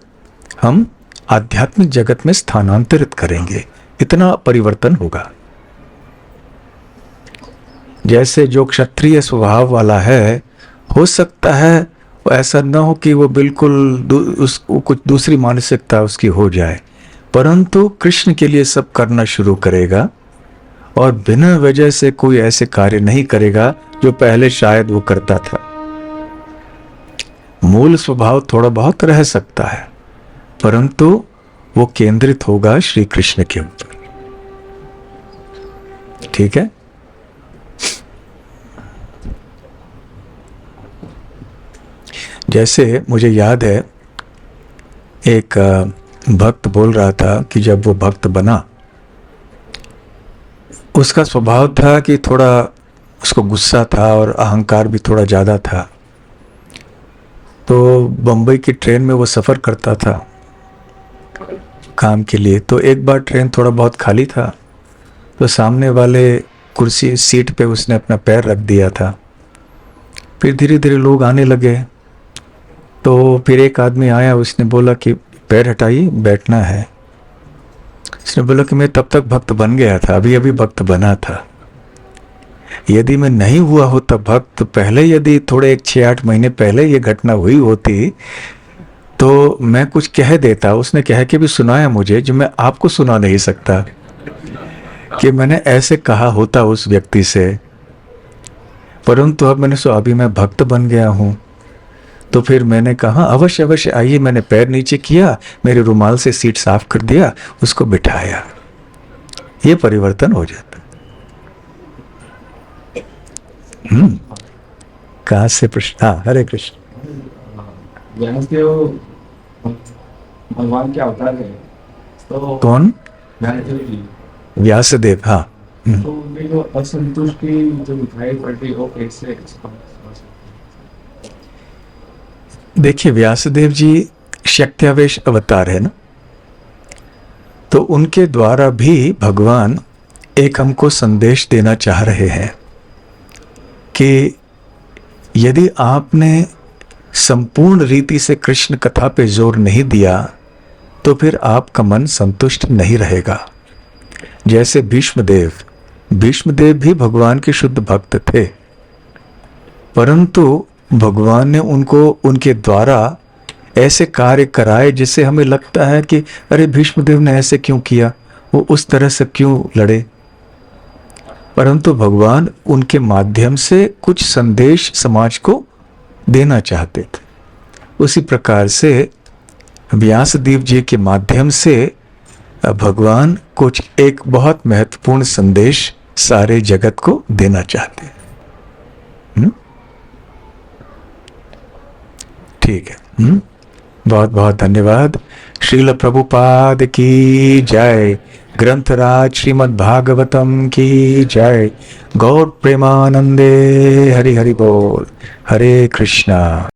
हम आध्यात्मिक जगत में स्थानांतरित करेंगे, इतना परिवर्तन होगा। जैसे जो क्षत्रिय स्वभाव वाला है, हो सकता है ऐसा न हो कि वो बिल्कुल कुछ दूसरी मानसिकता उसकी हो जाए, परंतु कृष्ण के लिए सब करना शुरू करेगा और बिना वजह से कोई ऐसे कार्य नहीं करेगा जो पहले शायद वो करता था। मूल स्वभाव थोड़ा बहुत रह सकता है, परंतु वो केंद्रित होगा श्री कृष्ण के ऊपर। ठीक है। जैसे मुझे याद है, एक भक्त बोल रहा था कि जब वो भक्त बना, उसका स्वभाव था कि थोड़ा उसको गुस्सा था और अहंकार भी थोड़ा ज़्यादा था। तो बम्बई की ट्रेन में वो सफ़र करता था काम के लिए। तो एक बार ट्रेन थोड़ा बहुत खाली था, तो सामने वाले कुर्सी सीट पे उसने अपना पैर रख दिया था। फिर धीरे धीरे लोग आने लगे, तो फिर एक आदमी आया, उसने बोला कि पैर हटाइए, बैठना है। उसने बोला कि मैं तब तक भक्त बन गया था, अभी अभी भक्त बना था। यदि मैं नहीं हुआ होता भक्त पहले, यदि थोड़े 6-8 महीने पहले ये घटना हुई होती तो मैं कुछ कह देता। उसने कह के भी सुनाया मुझे, जो मैं आपको सुना नहीं सकता, कि मैंने ऐसे कहा होता उस व्यक्ति से। परंतु अब मैंने सोचा अभी मैं भक्त बन गया हूं, तो फिर मैंने कहा अवश्य अवश्य आइए। मैंने पैर नीचे किया, मेरे रुमाल से सीट साफ कर दिया, उसको बिठाया। ये परिवर्तन हो जाता। कहाँ से प्रश्न? हाँ, हरे कृष्ण। भगवान क्या अवतार है? तो कौन? व्यासदेव जी। व्यासदेव, हाँ। तो उनकी जो असंतुष्टि जो दिखाई पड़ती, वो कैसे? देखिए, व्यासदेव जी शक्त्यावेश अवतार है ना, तो उनके द्वारा भी भगवान एक हमको संदेश देना चाह रहे हैं। कि यदि आपने संपूर्ण रीति से कृष्ण कथा पे जोर नहीं दिया तो फिर आपका मन संतुष्ट नहीं रहेगा। जैसे भीष्मदेव भी भगवान के शुद्ध भक्त थे, परंतु भगवान ने उनको उनके द्वारा ऐसे कार्य कराए जिससे हमें लगता है कि अरे भीष्मदेव ने ऐसे क्यों किया, वो उस तरह से क्यों लड़े, परंतु भगवान उनके माध्यम से कुछ संदेश समाज को देना चाहते थे। उसी प्रकार से व्यासदेव जी के माध्यम से भगवान कुछ एक बहुत महत्वपूर्ण संदेश सारे जगत को देना चाहते हैं। ठीक है। बहुत बहुत धन्यवाद। श्रील प्रभुपाद की जय। ग्रंथराज श्रीमद् भागवतम की जय। गौर प्रेमानंदे। हरि हरि बोल। हरे कृष्णा।